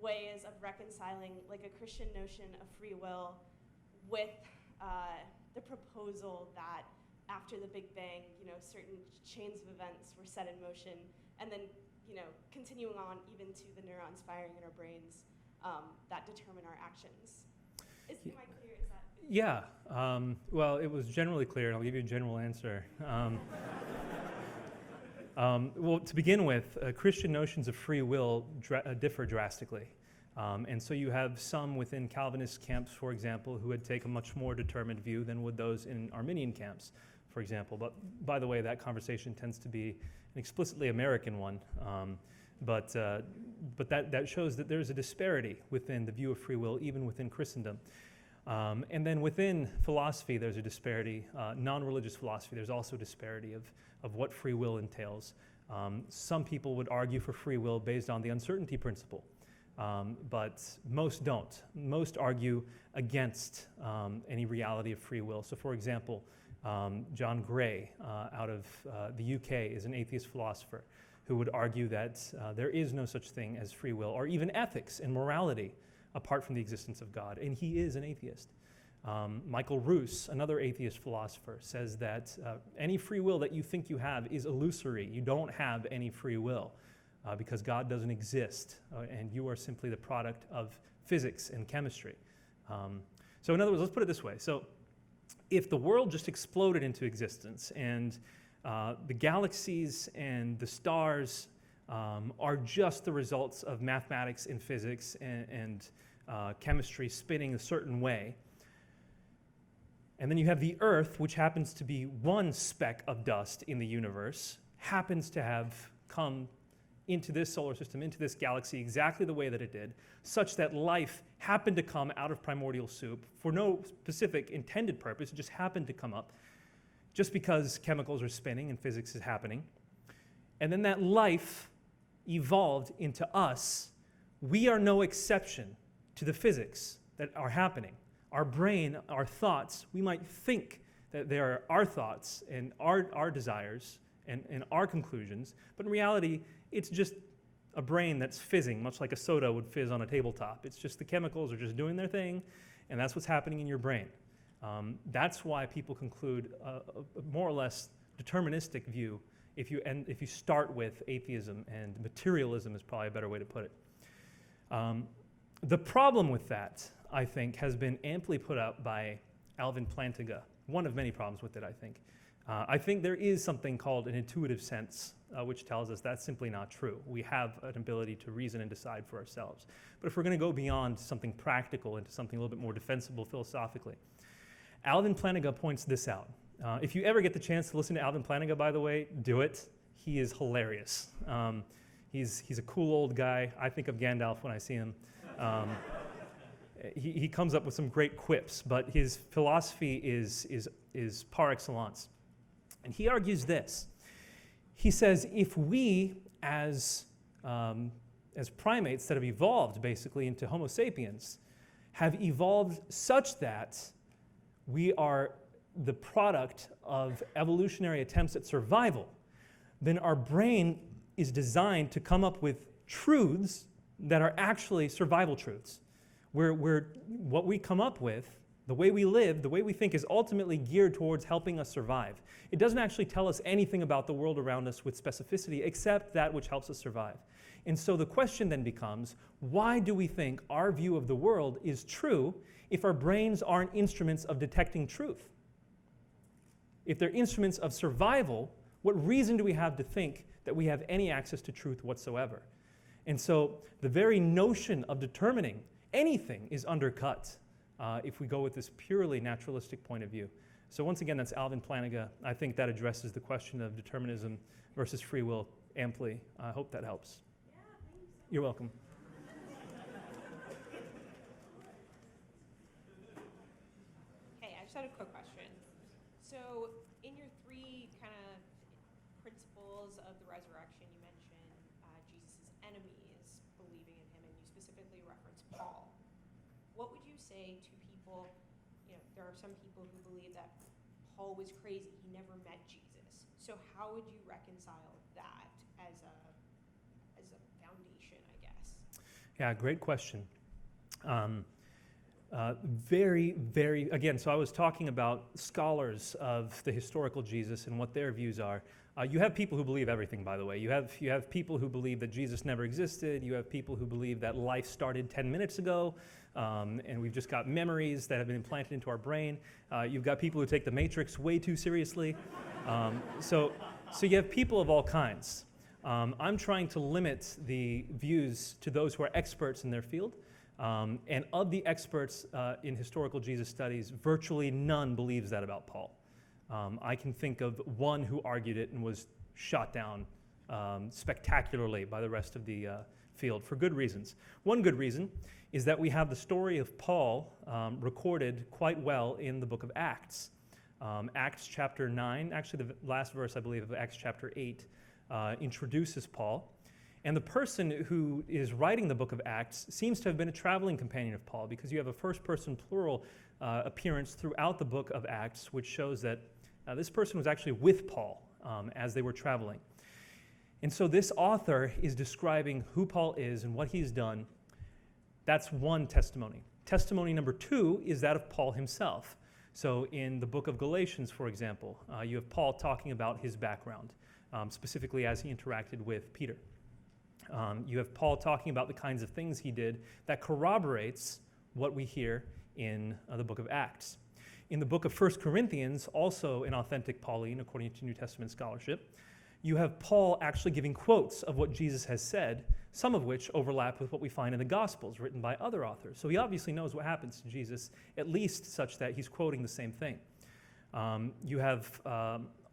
way is of reconciling like a Christian notion of free will with the proposal that after the Big Bang, certain chains of events were set in motion, and then, continuing on even to the neurons firing in our brains that determine our actions. Am I clear? Is that? Yeah. Well, it was generally clear, and I'll give you a general answer. Well, to begin with, Christian notions of free will differ drastically. And so you have some within Calvinist camps, for example, who would take a much more determined view than would those in Arminian camps, for example. But by the way, that conversation tends to be an explicitly American one. But that shows that there's a disparity within the view of free will, even within Christendom. And then within philosophy, there's a disparity. Non-religious philosophy, there's also a disparity of what free will entails. Some people would argue for free will based on the uncertainty principle, but most don't. Most argue against any reality of free will. So for example, John Gray out of the UK is an atheist philosopher who would argue that there is no such thing as free will or even ethics and morality apart from the existence of God, and he is an atheist. Michael Roos, another atheist philosopher, says that any free will that you think you have is illusory. You don't have any free will because God doesn't exist, and you are simply the product of physics and chemistry. So in other words, let's put it this way. So if the world just exploded into existence and the galaxies and the stars are just the results of mathematics and physics and chemistry spinning a certain way. And then you have the Earth, which happens to be one speck of dust in the universe, happens to have come into this solar system, into this galaxy exactly the way that it did, such that life happened to come out of primordial soup for no specific intended purpose. It just happened to come up just because chemicals are spinning and physics is happening. And then that life evolved into us. We are no exception to the physics that are happening. Our brain, our thoughts, we might think that they are our thoughts and our desires and our conclusions, but in reality, it's just a brain that's fizzing, much like a soda would fizz on a tabletop. It's just the chemicals are just doing their thing, and that's what's happening in your brain. That's why people conclude a more or less deterministic view if you start with atheism, and materialism is probably a better way to put it. The problem with that, I think, has been amply put up by Alvin Plantinga. One of many problems with it, I think. I think there is something called an intuitive sense, which tells us that's simply not true. We have an ability to reason and decide for ourselves. But if we're going to go beyond something practical into something a little bit more defensible philosophically, Alvin Plantinga points this out. If you ever get the chance to listen to Alvin Plantinga, by the way, do it. He is hilarious. He's a cool old guy. I think of Gandalf when I see him. He comes up with some great quips, but his philosophy is par excellence. And he argues this. He says, if we, as primates that have evolved basically into Homo sapiens, have evolved such that we are the product of evolutionary attempts at survival, then our brain is designed to come up with truths that are actually survival truths. Where what we come up with, the way we live, the way we think is ultimately geared towards helping us survive. It doesn't actually tell us anything about the world around us with specificity except that which helps us survive. And so the question then becomes, why do we think our view of the world is true if our brains aren't instruments of detecting truth? If they're instruments of survival, what reason do we have to think that we have any access to truth whatsoever? And so the very notion of determining anything is undercut if we go with this purely naturalistic point of view. So once again, that's Alvin Plantinga. I think that addresses the question of determinism versus free will amply. I hope that helps. Yeah, thank you so You're welcome. Hey, I just had a quick question. So, in your three kind of principles of the resurrection, you mentioned Jesus' enemies believing in him, and you specifically referenced Paul. What would you say to people? You know, there are some people who believe that Paul was crazy; he never met Jesus. So, how would you reconcile that as a foundation, I guess? Yeah, great question. Very, very, again, so I was talking about scholars of the historical Jesus and what their views are. You have people who believe everything, by the way. You have people who believe that Jesus never existed. You have people who believe that life started 10 minutes ago, and we've just got memories that have been implanted into our brain. You've got people who take the Matrix way too seriously. So you have people of all kinds. I'm trying to limit the views to those who are experts in their field. And of the experts in historical Jesus studies, virtually none believes that about Paul. I can think of one who argued it and was shot down spectacularly by the rest of the field for good reasons. One good reason is that we have the story of Paul recorded quite well in the book of Acts. Acts chapter 9, actually the last verse, I believe, of Acts chapter 8 introduces Paul. And the person who is writing the book of Acts seems to have been a traveling companion of Paul, because you have a first-person plural appearance throughout the book of Acts, which shows that this person was actually with Paul as they were traveling. And so this author is describing who Paul is and what he's done. That's one testimony. Testimony number two is that of Paul himself. So in the book of Galatians, for example, you have Paul talking about his background, specifically as he interacted with Peter. You have Paul talking about the kinds of things he did that corroborates what we hear in the book of Acts. In the book of 1 Corinthians, also an authentic Pauline, according to New Testament scholarship, you have Paul actually giving quotes of what Jesus has said, some of which overlap with what we find in the Gospels written by other authors. So he obviously knows what happens to Jesus, at least such that he's quoting the same thing. You have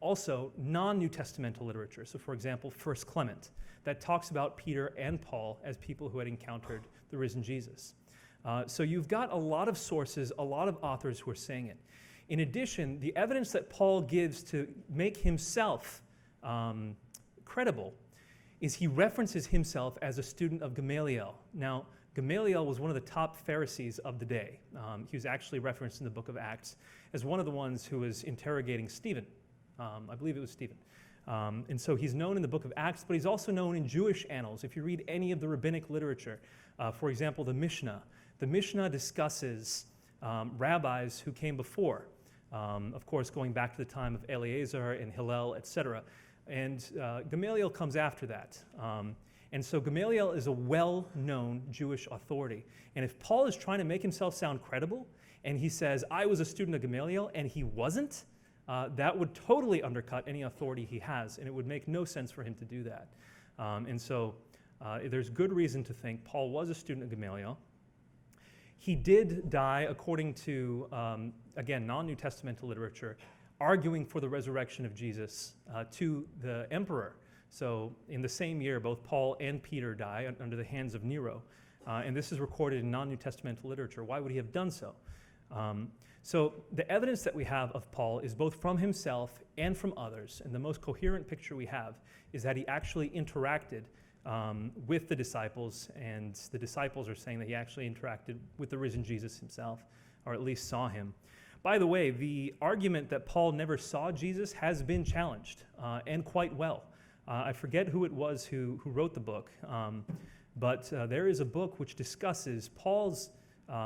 also non-New Testamental literature. So for example, 1 Clement, that talks about Peter and Paul as people who had encountered the risen Jesus. So you've got a lot of sources, a lot of authors who are saying it. In addition, the evidence that Paul gives to make himself credible is he references himself as a student of Gamaliel. Now, Gamaliel was one of the top Pharisees of the day. He was actually referenced in the book of Acts as one of the ones who was interrogating Stephen. I believe it was Stephen. And so he's known in the book of Acts, but he's also known in Jewish annals. If you read any of the rabbinic literature, for example, the Mishnah discusses rabbis who came before, of course, going back to the time of Eleazar and Hillel, etc. And Gamaliel comes after that. And so Gamaliel is a well-known Jewish authority. And if Paul is trying to make himself sound credible, and he says, I was a student of Gamaliel, and he wasn't, that would totally undercut any authority he has, and it would make no sense for him to do that. And so there's good reason to think Paul was a student of Gamaliel. He did die, according to, again, non-New Testamental literature, arguing for the resurrection of Jesus to the emperor. So in the same year, both Paul and Peter die under the hands of Nero. And this is recorded in non-New Testament literature. Why would he have done so? So the evidence that we have of Paul is both from himself and from others. And the most coherent picture we have is that he actually interacted with the disciples. And the disciples are saying that he actually interacted with the risen Jesus himself, or at least saw him. By the way, the argument that Paul never saw Jesus has been challenged, and quite well. I forget who it was who wrote the book, but there is a book which discusses Paul's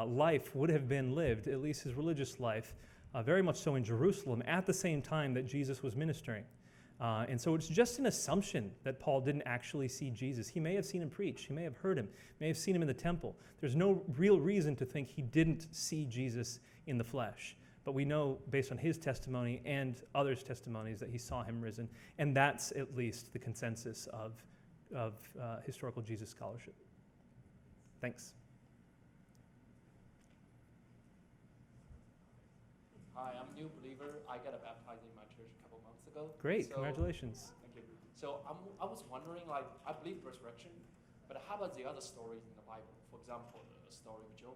life would have been lived, at least his religious life, very much so in Jerusalem at the same time that Jesus was ministering. And so it's just an assumption that Paul didn't actually see Jesus. He may have seen him preach. He may have heard him, may have seen him in the temple. There's no real reason to think he didn't see Jesus in the flesh. But we know, based on his testimony and others' testimonies, that he saw him risen. And that's at least the consensus of historical Jesus scholarship. Thanks. Hi, I'm a new believer. I got baptized in my church a couple months ago. Great, So- congratulations. Thank you. So I was wondering, like, I believe resurrection, but how about the other stories in the Bible? For example, the story of Jonah.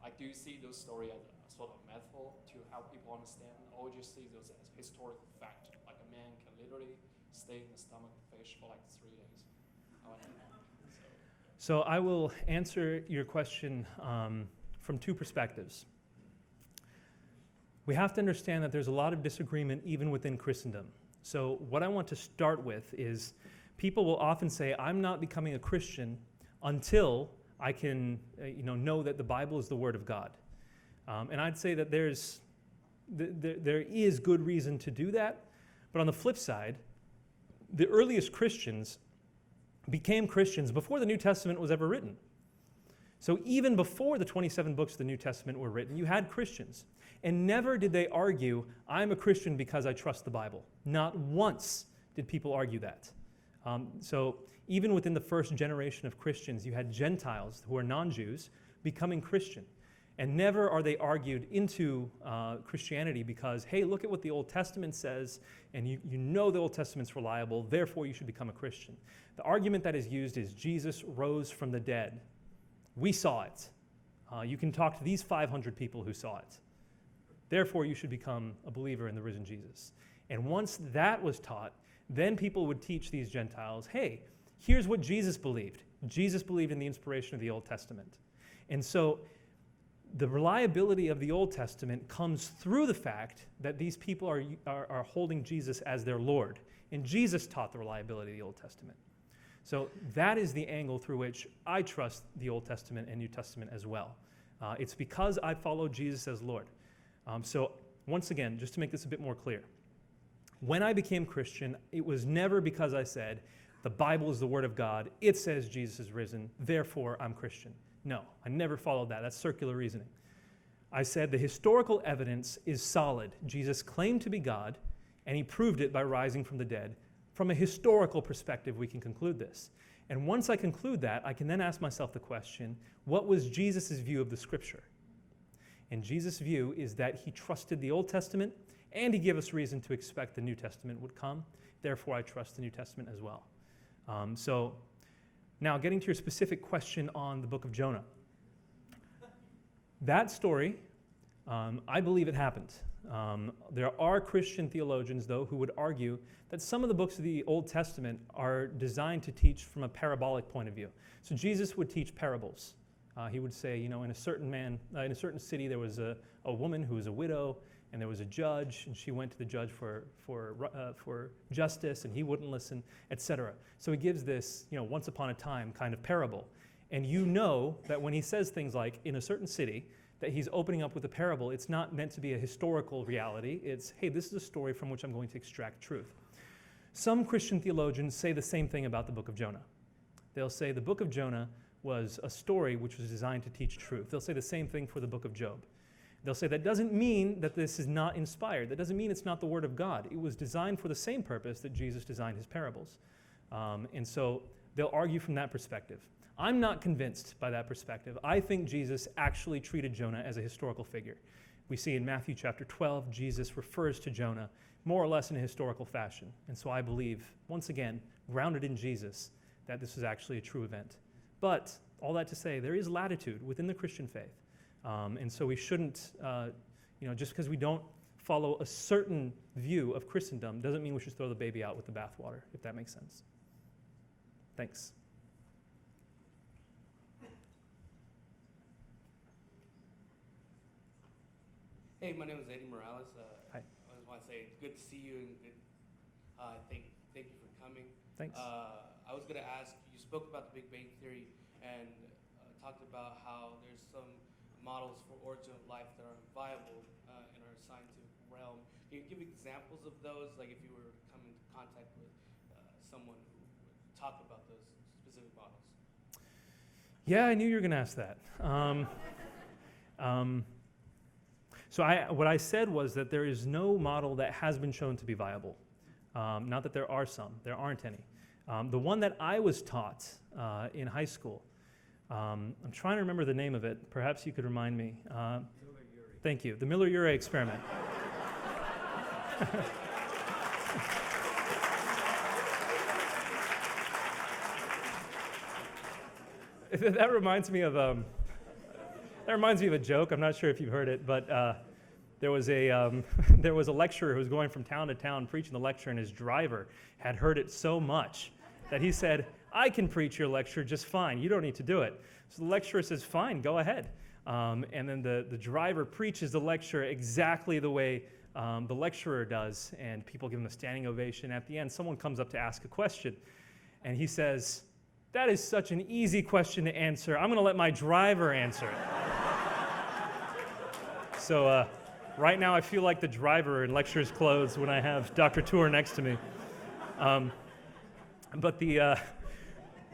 Like, do you see those stories as a sort of metaphor to help people understand, or do you see those as historical fact? Like a man can literally stay in the stomach of fish for like 3 days. I don't know. So I will answer your question from two perspectives. We have to understand that there's a lot of disagreement even within Christendom. So what I want to start with is people will often say, I'm not becoming a Christian until I can know that the Bible is the Word of God. And I'd say that there is good reason to do that. But on the flip side, the earliest Christians became Christians before the New Testament was ever written. So even before the 27 books of the New Testament were written, you had Christians. And never did they argue, I'm a Christian because I trust the Bible. Not once did people argue that. So even within the first generation of Christians, you had Gentiles who are non-Jews becoming Christian. And never are they argued into Christianity because, hey, look at what the Old Testament says, and you know the Old Testament's reliable, therefore you should become a Christian. The argument that is used is Jesus rose from the dead. We saw it. You can talk to these 500 people who saw it. Therefore, you should become a believer in the risen Jesus. And once that was taught, then people would teach these Gentiles, hey, here's what Jesus believed. Jesus believed in the inspiration of the Old Testament. And so the reliability of the Old Testament comes through the fact that these people are holding Jesus as their Lord. And Jesus taught the reliability of the Old Testament. So that is the angle through which I trust the Old Testament and New Testament as well. It's because I follow Jesus as Lord. So once again, just to make this a bit more clear, when I became Christian, it was never because I said, the Bible is the Word of God, it says Jesus is risen, therefore I'm Christian. No, I never followed that. That's circular reasoning. I said the historical evidence is solid. Jesus claimed to be God, and he proved it by rising from the dead. From a historical perspective, we can conclude this. And once I conclude that, I can then ask myself the question, what was Jesus' view of the Scripture? And Jesus' view is that he trusted the Old Testament, and he gave us reason to expect the New Testament would come. Therefore, I trust the New Testament as well. So now getting to your specific question on the book of Jonah. That story, I believe it happened. There are Christian theologians, though, who would argue that some of the books of the Old Testament are designed to teach from a parabolic point of view. So Jesus would teach parables. He would say, in a certain city, there was a woman who was a widow, and there was a judge, and she went to the judge for justice, and he wouldn't listen, etc. So he gives this, once upon a time kind of parable. And you know that when he says things like, in a certain city, that he's opening up with a parable, it's not meant to be a historical reality. It's, hey, this is a story from which I'm going to extract truth. Some Christian theologians say the same thing about the book of Jonah. They'll say the book of Jonah was a story which was designed to teach truth. They'll say the same thing for the book of Job. They'll say that doesn't mean that this is not inspired. That doesn't mean it's not the Word of God. It was designed for the same purpose that Jesus designed his parables. And so they'll argue from that perspective. I'm not convinced by that perspective. I think Jesus actually treated Jonah as a historical figure. We see in Matthew chapter 12, Jesus refers to Jonah more or less in a historical fashion. And so I believe, once again, grounded in Jesus, that this is actually a true event. But all that to say, there is latitude within the Christian faith. And so we shouldn't, just because we don't follow a certain view of Christendom doesn't mean we should throw the baby out with the bathwater, if that makes sense. Thanks. Hey, my name is Eddie Morales. Hi. I just want to say it's good to see you and good, thank you for coming. Thanks. I was going to ask, you spoke about the Big Bang Theory and talked about how there's some models for origin of life that are viable in our scientific realm. Can you give examples of those, like if you were to come into contact with someone who would talk about those specific models? Yeah, I knew you were going to ask that. So what I said was that there is no model that has been shown to be viable. Not that there are some. There aren't any. The one that I was taught in high school, I'm trying to remember the name of it. Perhaps you could remind me. Thank you. The Miller-Urey experiment. That reminds me of a joke. I'm not sure if you've heard it, but there was a lecturer who was going from town to town preaching the lecture, and his driver had heard it so much that he said, "I can preach your lecture just fine. You don't need to do it." So the lecturer says, "Fine, go ahead." And then the driver preaches the lecture exactly the way the lecturer does, and people give him a standing ovation. At the end, someone comes up to ask a question, and he says, "That is such an easy question to answer. I'm going to let my driver answer it." So right now I feel like the driver in lecturer's clothes when I have Dr. Tour next to me. But the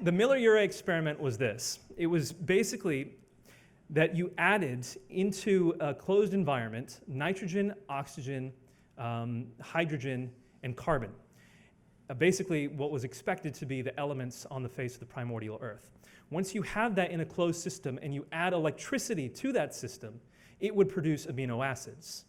Miller-Urey experiment was this. It was basically that you added into a closed environment nitrogen, oxygen, hydrogen, and carbon. Basically what was expected to be the elements on the face of the primordial earth. Once you have that in a closed system and you add electricity to that system, it would produce amino acids.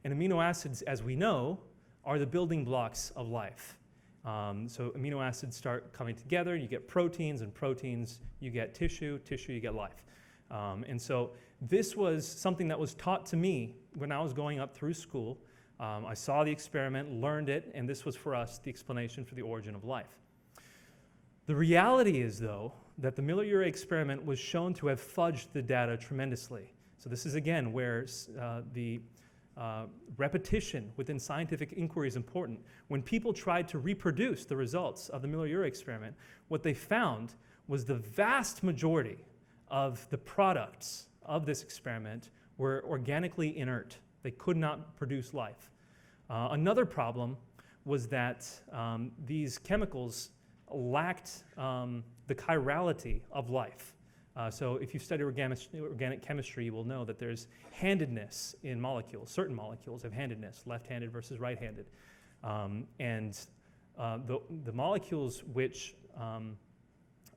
And amino acids, as we know, are the building blocks of life. So amino acids start coming together, you get proteins, and proteins, you get tissue, you get life. And so this was something that was taught to me when I was going up through school. I saw the experiment, learned it, and this was for us the explanation for the origin of life. The reality is, though, that the Miller-Urey experiment was shown to have fudged the data tremendously. So this is, again, where the repetition within scientific inquiry is important. When people tried to reproduce the results of the Miller-Urey experiment, what they found was the vast majority of the products of this experiment were organically inert. They could not produce life. Another problem was that these chemicals lacked the chirality of life. So if you study organic chemistry, you will know that there's handedness in molecules. Certain molecules have handedness, left-handed versus right-handed. And the molecules which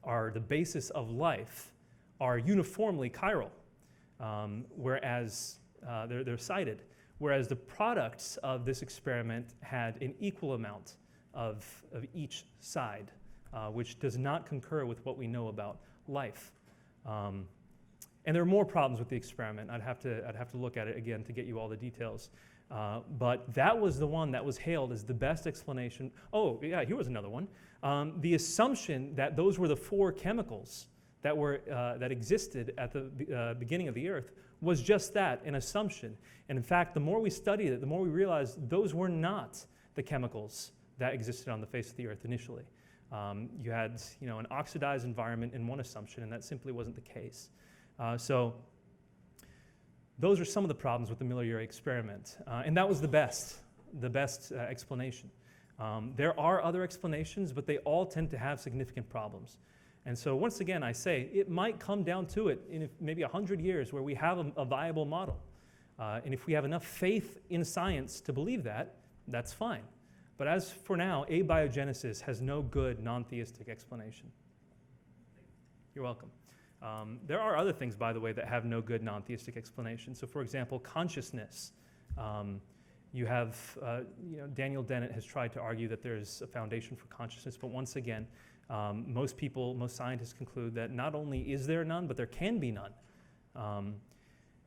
are the basis of life are uniformly chiral, whereas they're sided. Whereas the products of this experiment had an equal amount of each side, which does not concur with what we know about life. And there are more problems with the experiment. I'd have to look at it again to get you all the details. But that was the one that was hailed as the best explanation. Oh, yeah, here was another one. The assumption that those were the four chemicals that existed at the beginning of the Earth was just that, an assumption. And in fact, the more we studied it, the more we realized those were not the chemicals that existed on the face of the Earth initially. You had, an oxidized environment in one assumption, and that simply wasn't the case. So those are some of the problems with the Miller-Urey experiment, and that was the best explanation. There are other explanations, but they all tend to have significant problems. And so once again, I say, it might come down to it in maybe 100 years where we have a viable model. And if we have enough faith in science to believe that, that's fine. But as for now, abiogenesis has no good non-theistic explanation. You're welcome. There are other things, by the way, that have no good non-theistic explanation. So, for example, consciousness. You have, Daniel Dennett has tried to argue that there's a foundation for consciousness, but once again, most scientists conclude that not only is there none, but there can be none.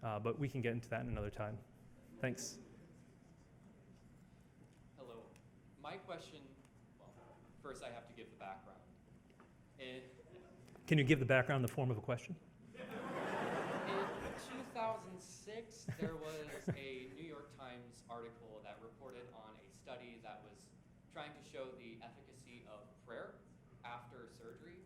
But we can get into that in another time. Thanks. Hello. My question, well, first I have to give the background. Can you give the background in the form of a question? In 2006, there was a New York Times article that reported on a study that was trying to show the efficacy of prayer after surgery.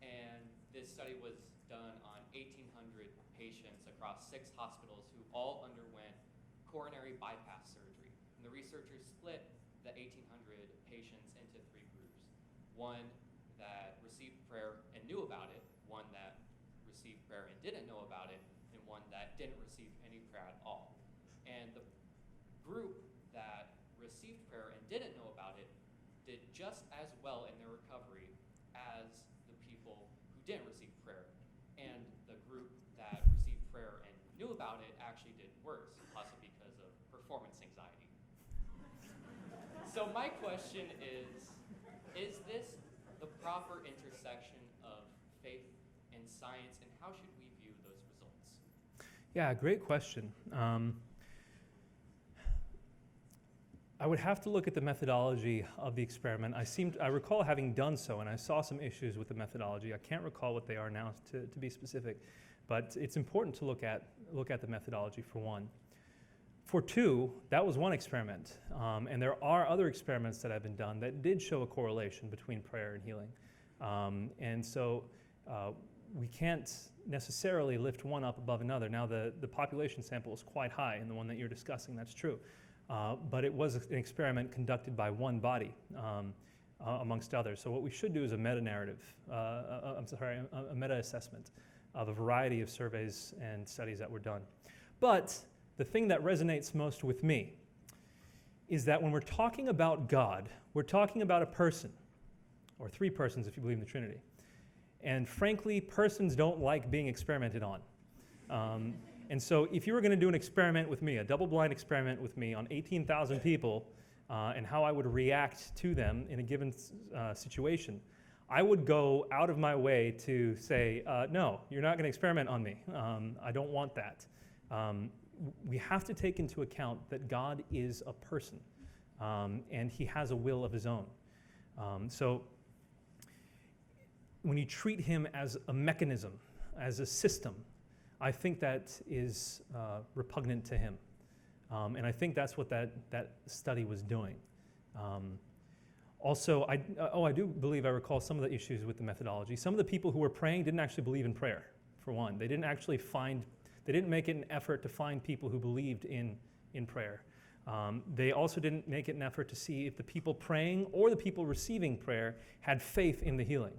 And this study was done on 1,800 patients across 6 hospitals who all underwent coronary bypass surgery. And the researchers split the 1,800 patients into 3 groups. One that received prayer and knew about it, one that received prayer and didn't know about it, and one that didn't receive any prayer at all. And the group that received prayer and didn't know about it did just as well in their recovery as the people who didn't receive prayer. And the group that received prayer and knew about it actually did worse, possibly because of performance anxiety. So my question is this the proper intersection of faith and science, and how should we view those results? Yeah, great question. I would have to look at the methodology of the experiment. I recall having done so, and I saw some issues with the methodology. I can't recall what they are now to be specific, but it's important to look at the methodology for one. For two, that was one experiment, and there are other experiments that have been done that did show a correlation between prayer and healing. And so we can't necessarily lift one up above another. Now, the population sample is quite high in the one that you're discussing, that's true. But it was an experiment conducted by one body amongst others. So what we should do is a meta-narrative, a meta-assessment of a variety of surveys and studies that were done. But the thing that resonates most with me is that when we're talking about God, we're talking about a person, or 3 persons if you believe in the Trinity. And frankly, persons don't like being experimented on. And so if you were going to do an experiment with me, a double-blind experiment with me on 18,000 people, and how I would react to them in a given situation, I would go out of my way to say, no, you're not going to experiment on me. I don't want that. We have to take into account that God is a person, and he has a will of his own. So when you treat him as a mechanism, as a system, I think that is repugnant to him. And I think that's what that study was doing. Also, I do believe I recall some of the issues with the methodology. Some of the people who were praying didn't actually believe in prayer, for one. They didn't make it an effort to find people who believed in prayer. They also didn't make it an effort to see if the people praying or the people receiving prayer had faith in the healing.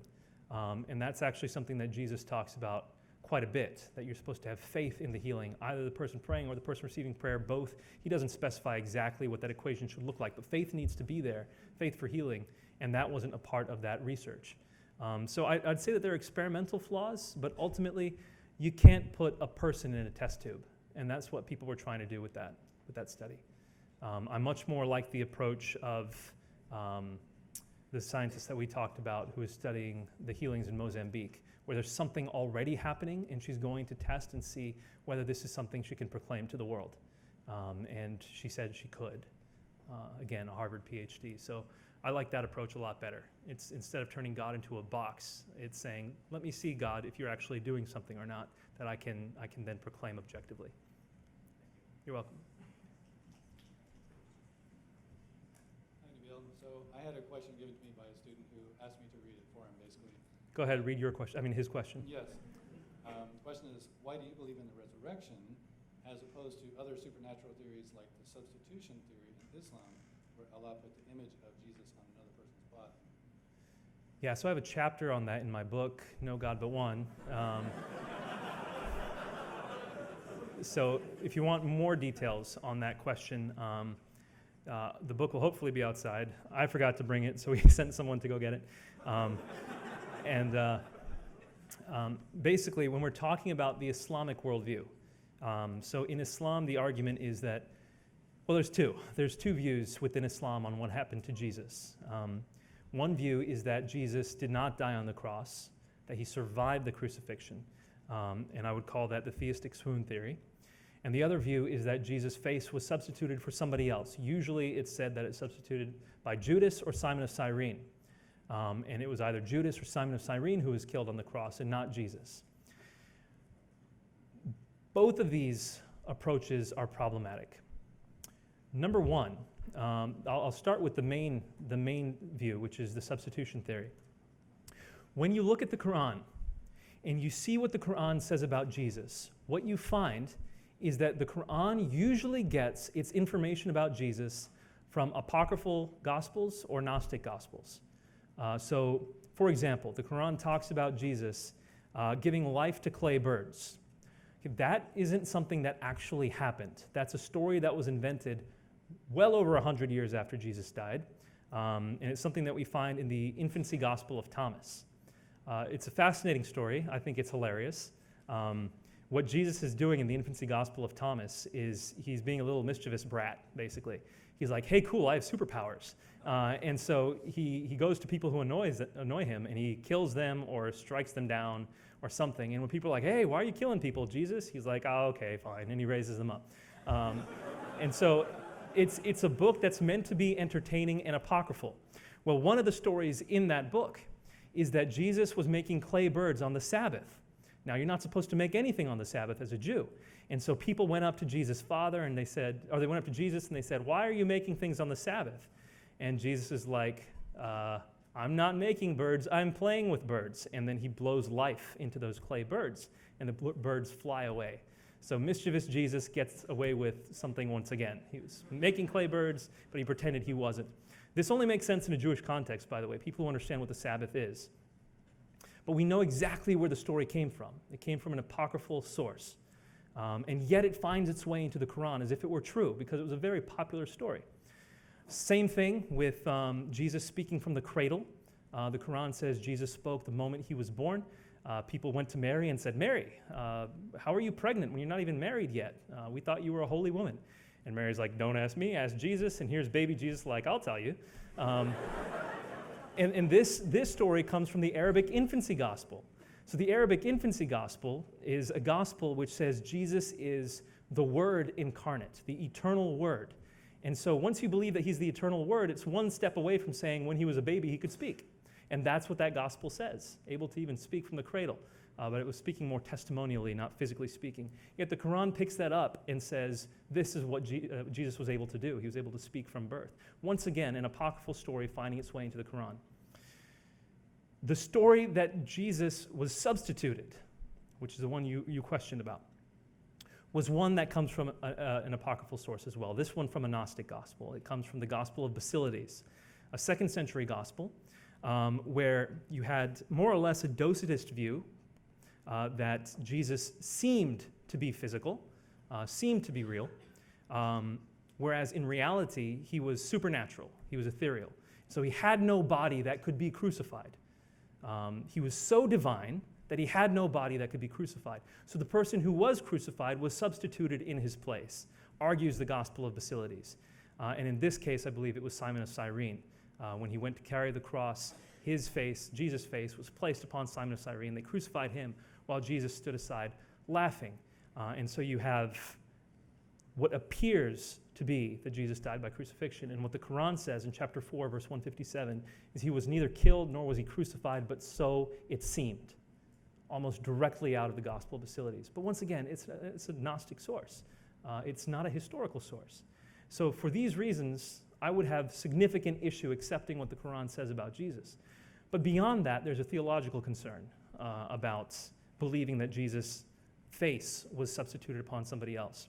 And that's actually something that Jesus talks about quite a bit, that you're supposed to have faith in the healing, either the person praying or the person receiving prayer, both. He doesn't specify exactly what that equation should look like, but faith needs to be there, faith for healing, and that wasn't a part of that research. So I'd say that there are experimental flaws, but ultimately you can't put a person in a test tube, and that's what people were trying to do with that study. I'm much more like the approach of the scientist that we talked about who is studying the healings in Mozambique, where there's something already happening and she's going to test and see whether this is something she can proclaim to the world. And she said she could. Again, a Harvard PhD. So I like that approach a lot better. It's instead of turning God into a box, it's saying, let me see, God, if you're actually doing something or not, that I can then proclaim objectively. You're welcome. Hi, Nabeel. So I had a question given to me by a student who asked me to read it for him, basically. Go ahead, read your question. His question. Yes. The question is, why do you believe in the resurrection as opposed to other supernatural theories like the substitution theory in Islam, where Allah put the image of Jesus on another person's body? Yeah, so I have a chapter on that in my book, No God But One. So if you want more details on that question, the book will hopefully be outside. I forgot to bring it, so we sent someone to go get it. Basically, when we're talking about the Islamic worldview, so in Islam, the argument is that, well, there's two. There's two views within Islam on what happened to Jesus. One view is that Jesus did not die on the cross, that he survived the crucifixion, and I would call that the theistic swoon theory. And the other view is that Jesus' face was substituted for somebody else. Usually it's said that it's substituted by Judas or Simon of Cyrene. And it was either Judas or Simon of Cyrene who was killed on the cross and not Jesus. Both of these approaches are problematic. Number one, I'll start with the main view, which is the substitution theory. When you look at the Quran and you see what the Quran says about Jesus, what you find is that the Quran usually gets its information about Jesus from apocryphal gospels or Gnostic gospels. So, for example, the Quran talks about Jesus giving life to clay birds. That isn't something that actually happened. That's a story that was invented well over 100 years after Jesus died, and it's something that we find in the infancy gospel of Thomas. It's a fascinating story. I think it's hilarious. What Jesus is doing in the infancy gospel of Thomas is he's being a little mischievous brat, basically. He's like, hey, cool, I have superpowers. And so he goes to people who annoy him, and he kills them or strikes them down or something. And when people are like, hey, why are you killing people, Jesus? He's like, oh, okay, fine, and he raises them up. And so it's a book that's meant to be entertaining and apocryphal. Well, one of the stories in that book is that Jesus was making clay birds on the Sabbath. Now, you're not supposed to make anything on the Sabbath as a Jew. And so people went up to Jesus' father and they said, or they went up to Jesus and they said, why are you making things on the Sabbath? And Jesus is like, I'm not making birds, I'm playing with birds. And then he blows life into those clay birds, and the birds fly away. So mischievous Jesus gets away with something once again. He was making clay birds, but he pretended he wasn't. This only makes sense in a Jewish context, by the way, people who understand what the Sabbath is. But we know exactly where the story came from. It came from an apocryphal source. And yet it finds its way into the Quran as if it were true, because it was a very popular story. Same thing with Jesus speaking from the cradle. The Quran says Jesus spoke the moment he was born. People went to Mary and said, Mary, how are you pregnant when you're not even married yet? We thought you were a holy woman. And Mary's like, don't ask me, ask Jesus. And here's baby Jesus like, I'll tell you. And this story comes from the Arabic infancy gospel. So the Arabic infancy gospel is a gospel which says Jesus is the Word incarnate, the eternal Word. And so once you believe that he's the eternal Word, it's one step away from saying when he was a baby he could speak. And that's what that gospel says, able to even speak from the cradle. But it was speaking more testimonially, not physically speaking. Yet the Quran picks that up and says this is what Jesus was able to do. He was able to speak from birth. Once again, an apocryphal story finding its way into the Quran. The story that Jesus was substituted, which is the one you questioned about, was one that comes from an apocryphal source as well. This one from a Gnostic gospel. It comes from the Gospel of Basilides, a 2nd century gospel where you had more or less a Docetist view that Jesus seemed to be physical, seemed to be real, whereas in reality he was supernatural, he was ethereal. So he had no body that could be crucified. He was so divine that he had no body that could be crucified. So the person who was crucified was substituted in his place, argues the Gospel of Basilides. And in this case, I believe it was Simon of Cyrene. When he went to carry the cross, his face, Jesus' face, was placed upon Simon of Cyrene. They crucified him while Jesus stood aside laughing. And so you have what appears to be that Jesus died by crucifixion. And what the Quran says in chapter 4, verse 157, is he was neither killed nor was he crucified, but so it seemed. Almost directly out of the Gospel of Basilides. But once again, it's a Gnostic source. It's not a historical source. So for these reasons, I would have significant issue accepting what the Quran says about Jesus. But beyond that, there's a theological concern about believing that Jesus' face was substituted upon somebody else.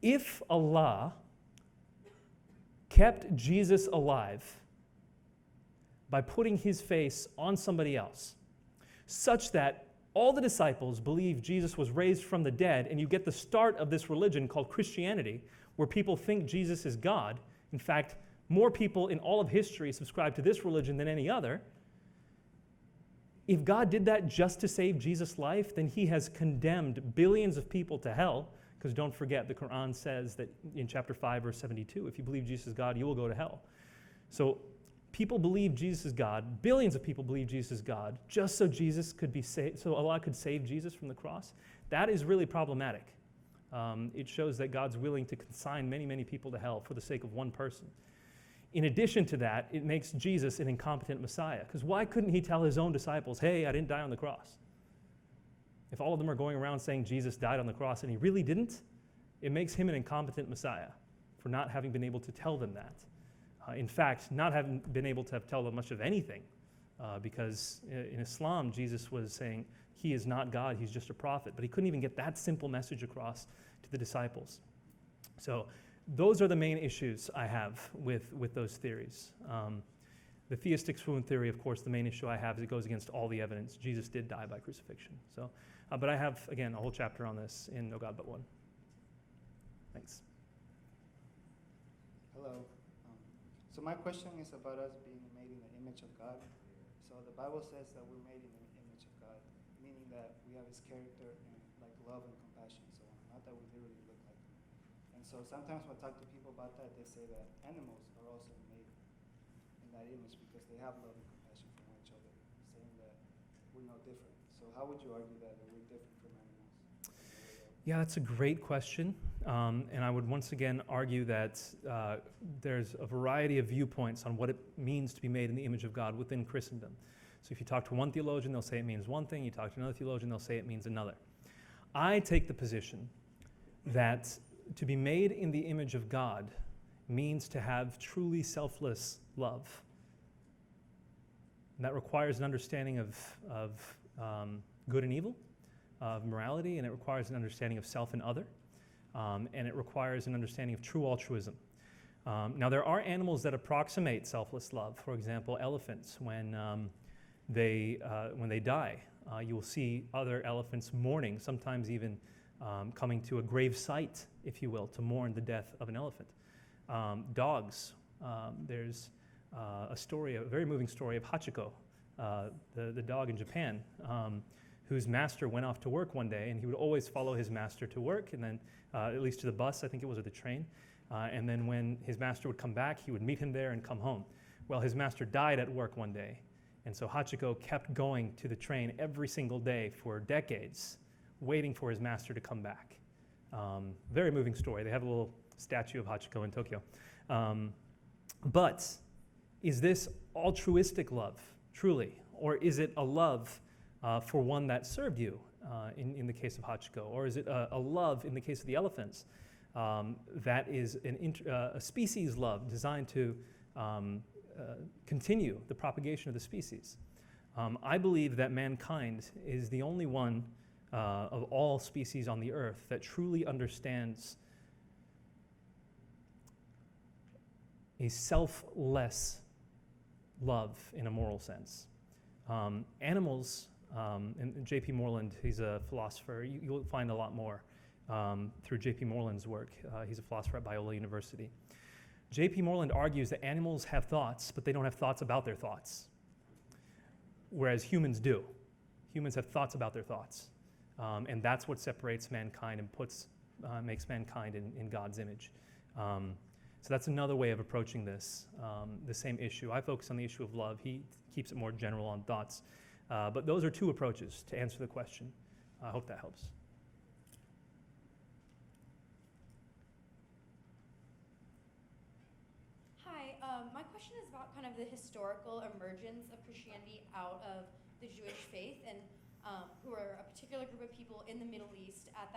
If Allah kept Jesus alive by putting his face on somebody else, such that all the disciples believe Jesus was raised from the dead, and you get the start of this religion called Christianity, where people think Jesus is God. In fact, more people in all of history subscribe to this religion than any other. If God did that just to save Jesus' life, then he has condemned billions of people to hell, because don't forget, the Quran says that in chapter 5, verse 72, if you believe Jesus is God, you will go to hell. So people believe Jesus is God, billions of people believe Jesus is God, just so Jesus could be saved, so Allah could save Jesus from the cross. That is really problematic. It shows that God's willing to consign many, many people to hell for the sake of one person. In addition to that, it makes Jesus an incompetent Messiah. Because why couldn't he tell his own disciples, hey, I didn't die on the cross? If all of them are going around saying Jesus died on the cross and he really didn't, it makes him an incompetent Messiah for not having been able to tell them that. In fact, not having been able to tell them much of anything, because in Islam, Jesus was saying he is not God, he's just a prophet. But he couldn't even get that simple message across to the disciples. So those are the main issues I have with those theories. The theistic swoon theory, of course, the main issue I have is it goes against all the evidence. Jesus did die by crucifixion. So, but I have, again, a whole chapter on this in No God But One. Thanks. Hello. So my question is about us being made in the image of God. So the Bible says that we're made in the image of God, meaning that we have his character and like love and compassion and so on. Not that we literally look like him. And so sometimes when I talk to people about that, they say that animals are also made in that image because they have love and compassion for each other, saying that we're no different. So how would you argue that we're different from animals? Yeah, that's a great question. And I would once again argue that there's a variety of viewpoints on what it means to be made in the image of God within Christendom. So if you talk to one theologian, they'll say it means one thing. You talk to another theologian, they'll say it means another. I take the position that to be made in the image of God means to have truly selfless love. And that requires an understanding of good and evil, of morality, and it requires an understanding of self and other. And it requires an understanding of true altruism. Now, there are animals that approximate selfless love. For example, elephants, when they die, you will see other elephants mourning, sometimes even coming to a grave site, if you will, to mourn the death of an elephant. Dogs, there's a very moving story of Hachiko, the dog in Japan, whose master went off to work one day, and he would always follow his master to work, and then at least to the bus, I think it was, or the train. And then when his master would come back, he would meet him there and come home. Well, his master died at work one day, and so Hachiko kept going to the train every single day for decades, waiting for his master to come back. Very moving story. They have a little statue of Hachiko in Tokyo. But is this altruistic love, truly? Or is it a love for one that served you, in the case of Hachiko? Or is it a love, in the case of the elephants, that is a species love designed to continue the propagation of the species? I believe that mankind is the only one of all species on the earth that truly understands a selfless love in a moral sense. Animals, and J.P. Moreland, he's a philosopher, you'll find a lot more through J.P. Moreland's work. He's a philosopher at Biola University. J.P. Moreland argues that animals have thoughts, but they don't have thoughts about their thoughts, whereas humans do. Humans have thoughts about their thoughts, and that's what separates mankind and makes mankind in God's image. So that's another way of approaching this, the same issue. I focus on the issue of love. He keeps it more general on thoughts. But those are two approaches to answer the question. I hope that helps. Hi, my question is about kind of the historical emergence of Christianity out of the Jewish faith, and who are a particular group of people in the Middle East at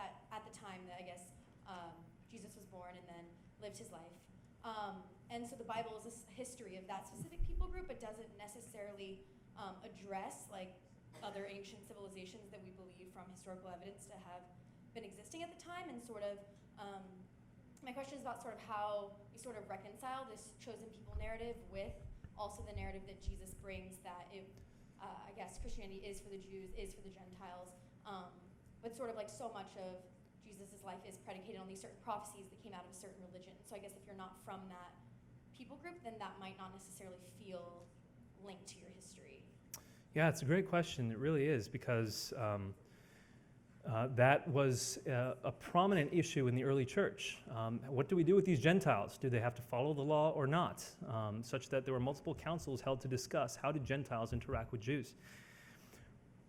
the time that I guess Jesus was born and then lived his life. And so the Bible is a history of that specific people group, but doesn't necessarily address like other ancient civilizations that we believe from historical evidence to have been existing at the time. And sort of, my question is about sort of how we sort of reconcile this chosen people narrative with also the narrative that Jesus brings, that I guess Christianity is for the Jews, is for the Gentiles, but sort of like so much of Jesus' life is predicated on these certain prophecies that came out of a certain religion. So I guess if you're not from that people group, then that might not necessarily feel linked to your history. Yeah, it's a great question. It really is, because that was a prominent issue in the early church. What do we do with these Gentiles? Do they have to follow the law or not? Such that there were multiple councils held to discuss how did Gentiles interact with Jews.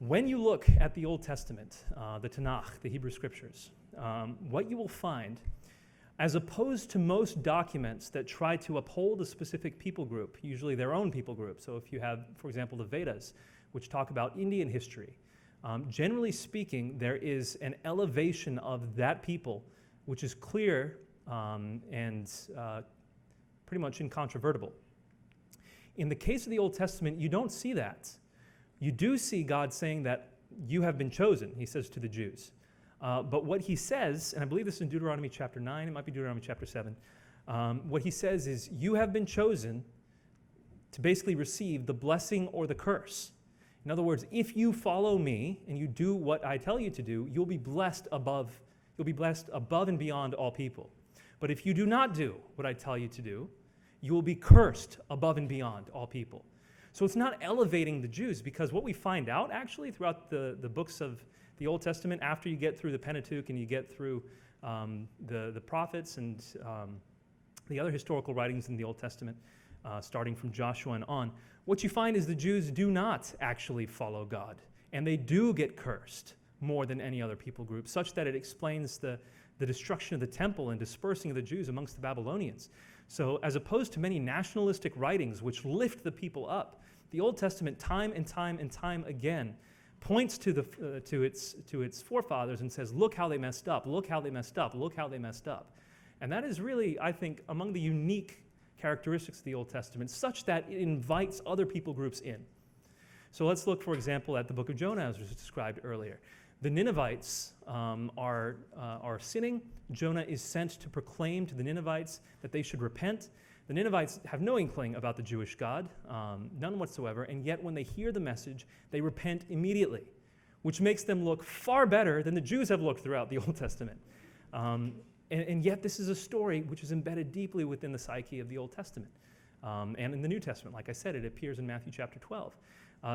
When you look at the Old Testament, the Tanakh, the Hebrew Scriptures, what you will find, as opposed to most documents that try to uphold a specific people group, usually their own people group. So if you have, for example, the Vedas, which talk about Indian history, generally speaking, there is an elevation of that people, which is clear and pretty much incontrovertible. In the case of the Old Testament, you don't see that. You do see God saying that you have been chosen, he says to the Jews. But what he says, and I believe this is in Deuteronomy chapter 9, it might be Deuteronomy chapter 7, what he says is, you have been chosen to basically receive the blessing or the curse. In other words, if you follow me and you do what I tell you to do, you'll be blessed above and beyond all people. But if you do not do what I tell you to do, you will be cursed above and beyond all people. So it's not elevating the Jews, because what we find out actually throughout the books of the Old Testament, after you get through the Pentateuch and you get through the prophets and the other historical writings in the Old Testament, starting from Joshua and on, what you find is the Jews do not actually follow God, and they do get cursed more than any other people group, such that it explains the destruction of the temple and dispersing of the Jews amongst the Babylonians. So as opposed to many nationalistic writings which lift the people up, the Old Testament time and time and time again points to its forefathers and says, look how they messed up, look how they messed up, look how they messed up. And that is really, I think, among the unique characteristics of the Old Testament, such that it invites other people groups in. So let's look, for example, at the book of Jonah, as was described earlier. The Ninevites are sinning. Jonah is sent to proclaim to the Ninevites that they should repent. The Ninevites have no inkling about the Jewish God, none whatsoever, and yet when they hear the message, they repent immediately, which makes them look far better than the Jews have looked throughout the Old Testament. And yet this is a story which is embedded deeply within the psyche of the Old Testament. And in the New Testament, like I said, it appears in Matthew chapter 12.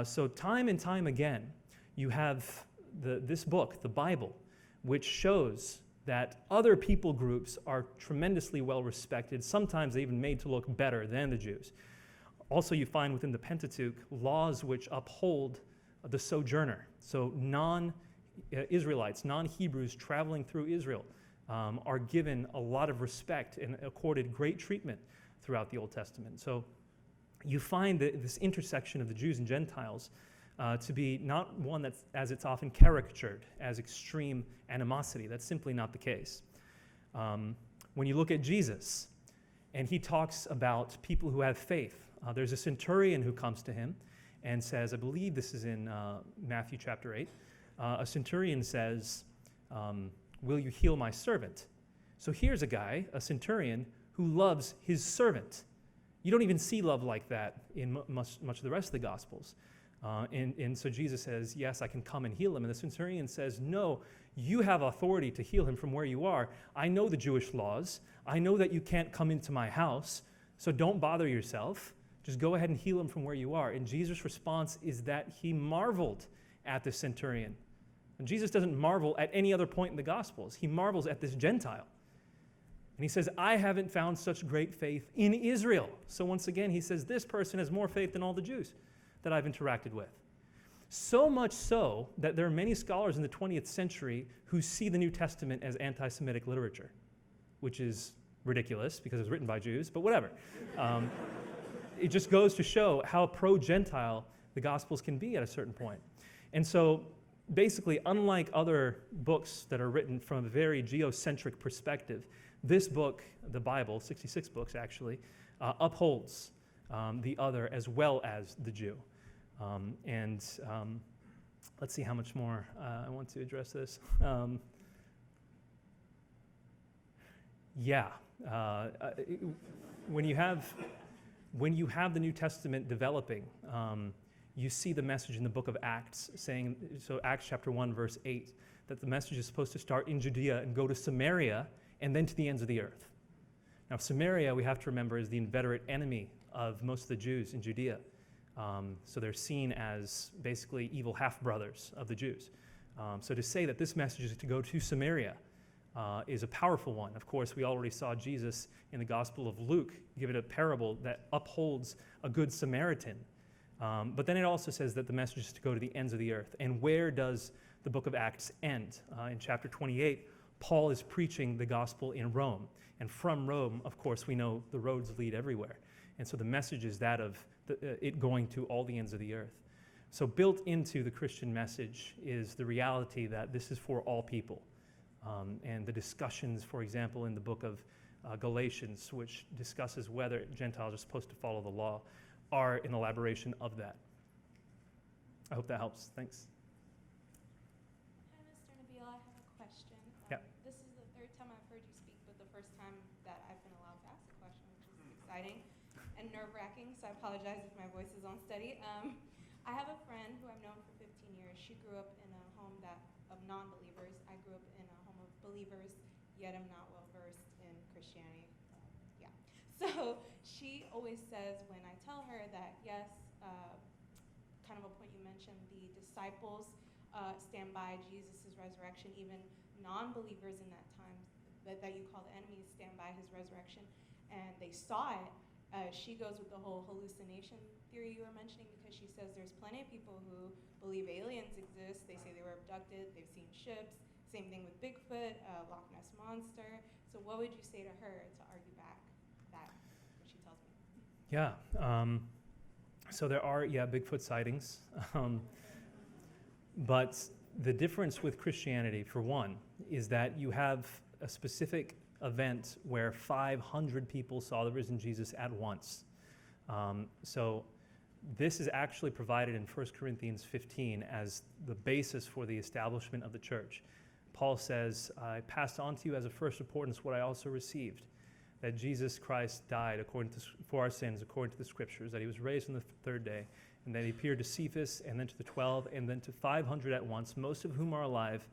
So time and time again, you have this book, the Bible, which shows that other people groups are tremendously well respected, sometimes even made to look better than the Jews. Also, you find within the Pentateuch laws which uphold the sojourner. So non-Israelites, non-Hebrews traveling through Israel are given a lot of respect and accorded great treatment throughout the Old Testament. So you find that this intersection of the Jews and Gentiles to be not one that's, as it's often caricatured, as extreme animosity. That's simply not the case. When you look at Jesus, and he talks about people who have faith, there's a centurion who comes to him and says, I believe this is in Matthew chapter 8, a centurion says, will you heal my servant? So here's a guy, a centurion, who loves his servant. You don't even see love like that in much of the rest of the Gospels. And so Jesus says, yes, I can come and heal him. And the centurion says, no, you have authority to heal him from where you are. I know the Jewish laws. I know that you can't come into my house, so don't bother yourself. Just go ahead and heal him from where you are. And Jesus' response is that he marveled at the centurion. And Jesus doesn't marvel at any other point in the Gospels. He marvels at this Gentile. And he says, I haven't found such great faith in Israel. So once again, he says, this person has more faith than all the Jews that I've interacted with. So much so that there are many scholars in the 20th century who see the New Testament as anti-Semitic literature, which is ridiculous because it was written by Jews, but whatever. It just goes to show how pro-Gentile the Gospels can be at a certain point. And so basically, unlike other books that are written from a very geocentric perspective, this book, the Bible, 66 books actually, upholds the other as well as the Jew. Let's see how much more I want to address this. When you have the New Testament developing, you see the message in the book of Acts saying, so Acts chapter 1, verse 8, that the message is supposed to start in Judea and go to Samaria and then to the ends of the earth. Now, Samaria, we have to remember, is the inveterate enemy of most of the Jews in Judea. So they're seen as basically evil half-brothers of the Jews. So to say that this message is to go to Samaria is a powerful one. Of course, we already saw Jesus in the Gospel of Luke give it a parable that upholds a good Samaritan. But then it also says that the message is to go to the ends of the earth. And where does the book of Acts end? In chapter 28, Paul is preaching the gospel in Rome. And from Rome, of course, we know the roads lead everywhere. And so the message is that of it going to all the ends of the earth. So built into the Christian message is the reality that this is for all people. And the discussions, for example, in the book of Galatians, which discusses whether Gentiles are supposed to follow the law, are an elaboration of that. I hope that helps. Thanks. Hi, Mr. Nabeel. I have a question. Yeah. This is the third time I've heard you speak, but the first time that I've been allowed to ask a question, which is exciting and nerve-wracking, so I apologize if my voice is unsteady. I have a friend who I've known for 15 years. She grew up in a home of non-believers. I grew up in a home of believers, yet I'm not well-versed in Christianity. Yeah. So she always says when I tell her that, yes, kind of a point you mentioned, the disciples stand by Jesus' resurrection, even non-believers in that time that you call the enemies stand by his resurrection, and they saw it. She goes with the whole hallucination theory you were mentioning, because she says there's plenty of people who believe aliens exist. They say they were abducted, they've seen ships. Same thing with Bigfoot, Loch Ness Monster. So what would you say to her to argue back that, what she tells me? Yeah. So there are, Bigfoot sightings. But the difference with Christianity, for one, is that you have a specific event where 500 people saw the risen Jesus at once. So this is actually provided in 1 Corinthians 15 as the basis for the establishment of the church. Paul says, I passed on to you as of first importance what I also received, that Jesus Christ died for our sins according to the Scriptures, that he was raised on the third day, and that he appeared to Cephas, and then to the 12, and then to 500 at once, most of whom are alive,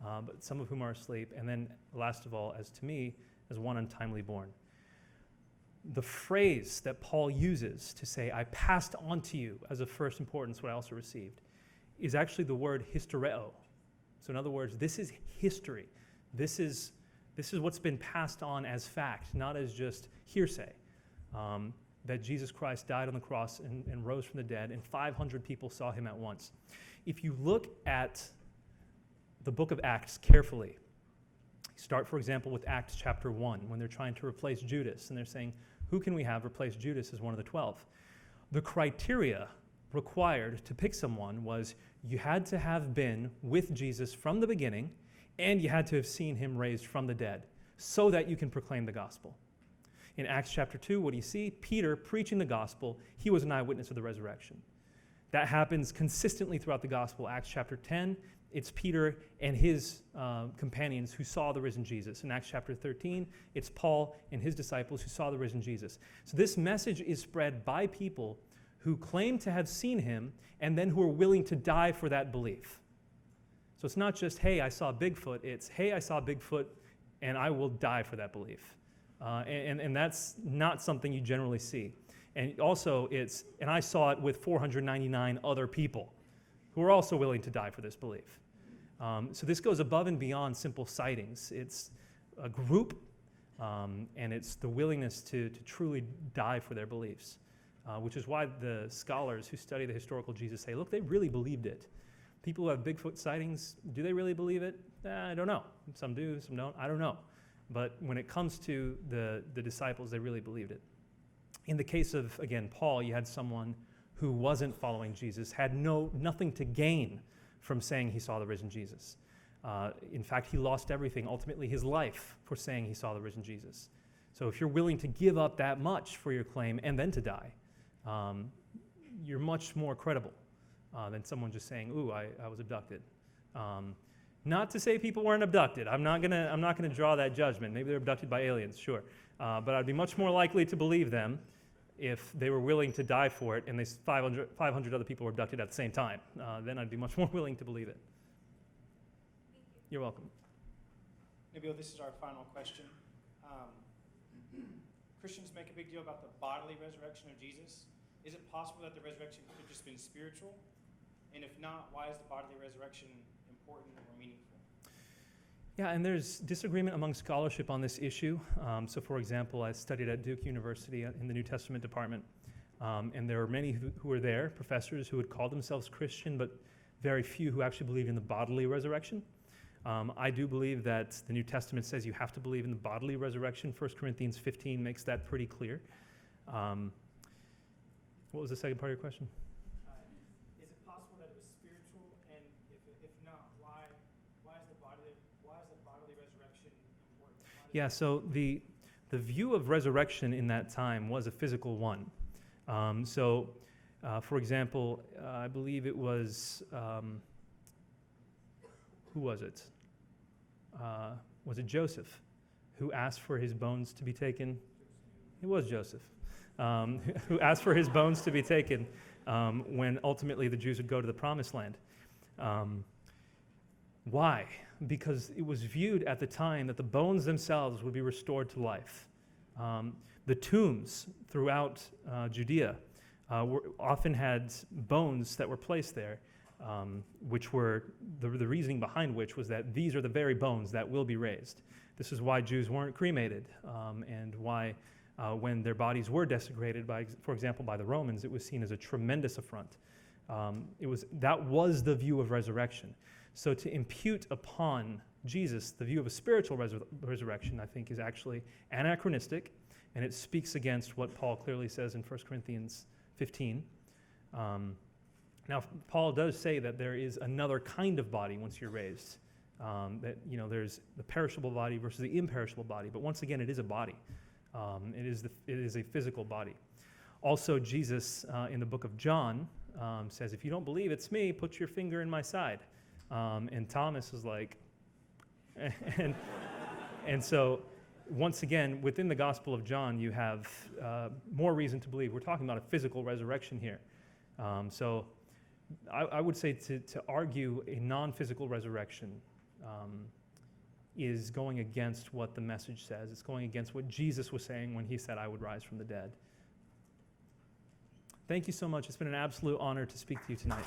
but some of whom are asleep, and then last of all, as to me, as one untimely born. The phrase that Paul uses to say, I passed on to you as of first importance what I also received, is actually the word historeo. So in other words, this is history. This is what's been passed on as fact, not as just hearsay. That Jesus Christ died on the cross and rose from the dead, and 500 people saw him at once. If you look at the book of Acts carefully, start, for example, with Acts chapter 1, when they're trying to replace Judas, and they're saying, who can we have replace Judas as one of the 12? The criteria required to pick someone was you had to have been with Jesus from the beginning, and you had to have seen him raised from the dead, so that you can proclaim the gospel. In Acts chapter 2, what do you see? Peter preaching the gospel. He was an eyewitness of the resurrection. That happens consistently throughout the gospel. Acts chapter 10, it's Peter and his companions who saw the risen Jesus. In Acts chapter 13, it's Paul and his disciples who saw the risen Jesus. So this message is spread by people who claim to have seen him and then who are willing to die for that belief. So it's not just, hey, I saw Bigfoot. It's, hey, I saw Bigfoot and I will die for that belief. And that's not something you generally see. And also it's, and I saw it with 499 other people who are also willing to die for this belief. So this goes above and beyond simple sightings. It's a group, and it's the willingness to truly die for their beliefs, which is why the scholars who study the historical Jesus say, look, they really believed it. People who have Bigfoot sightings, do they really believe it? I don't know. Some do, some don't. I don't know. But when it comes to the disciples, they really believed it. In the case of, again, Paul, you had someone who wasn't following Jesus, had nothing to gain from saying he saw the risen Jesus. In fact, he lost everything, ultimately his life, for saying he saw the risen Jesus. So if you're willing to give up that much for your claim and then to die, you're much more credible than someone just saying, ooh, I was abducted. Not to say people weren't abducted. I'm not gonna draw that judgment. Maybe they're abducted by aliens, sure. But I'd be much more likely to believe them if they were willing to die for it and 500 other people were abducted at the same time. Then I'd be much more willing to believe it. You're welcome. Nabeel, this is our final question. Christians make a big deal about the bodily resurrection of Jesus. is it possible that the resurrection could have just been spiritual? And if not, why is the bodily resurrection important or meaningful? Yeah, and there's disagreement among scholarship on this issue. So for example, I studied at Duke University in the New Testament department, and there were many who were there, professors who would call themselves Christian, but very few who actually believe in the bodily resurrection. I do believe that the New Testament says you have to believe in the bodily resurrection. 1 Corinthians 15 makes that pretty clear. What was the second part of your question? Is it possible that it was spiritual? And if not, why is the bodily resurrection important? Yeah, so the view of resurrection in that time was a physical one. For example, I believe it was, who was it? Was it Joseph who asked for his bones to be taken? It was Joseph who asked for his bones to be taken when ultimately the Jews would go to the Promised Land. Why? Because it was viewed at the time that the bones themselves would be restored to life. The tombs throughout Judea often had bones that were placed there, which were, the reasoning behind which was that these are the very bones that will be raised. This is why Jews weren't cremated, and why when their bodies were desecrated, for example, by the Romans, it was seen as a tremendous affront. That was the view of resurrection. So to impute upon Jesus the view of a spiritual resurrection, I think, is actually anachronistic, and it speaks against what Paul clearly says in 1 Corinthians 15. Now, Paul does say that there is another kind of body once you're raised. That there's the perishable body versus the imperishable body. But once again, it is a body. It is a physical body. Also, Jesus in the book of John says, "If you don't believe it's me, put your finger in my side." And Thomas is like, and so once again, within the Gospel of John, you have more reason to believe. We're talking about a physical resurrection here. So I would say to argue a non-physical resurrection is going against what the message says. It's going against what Jesus was saying when he said, "I would rise from the dead." Thank you so much. It's been an absolute honor to speak to you tonight.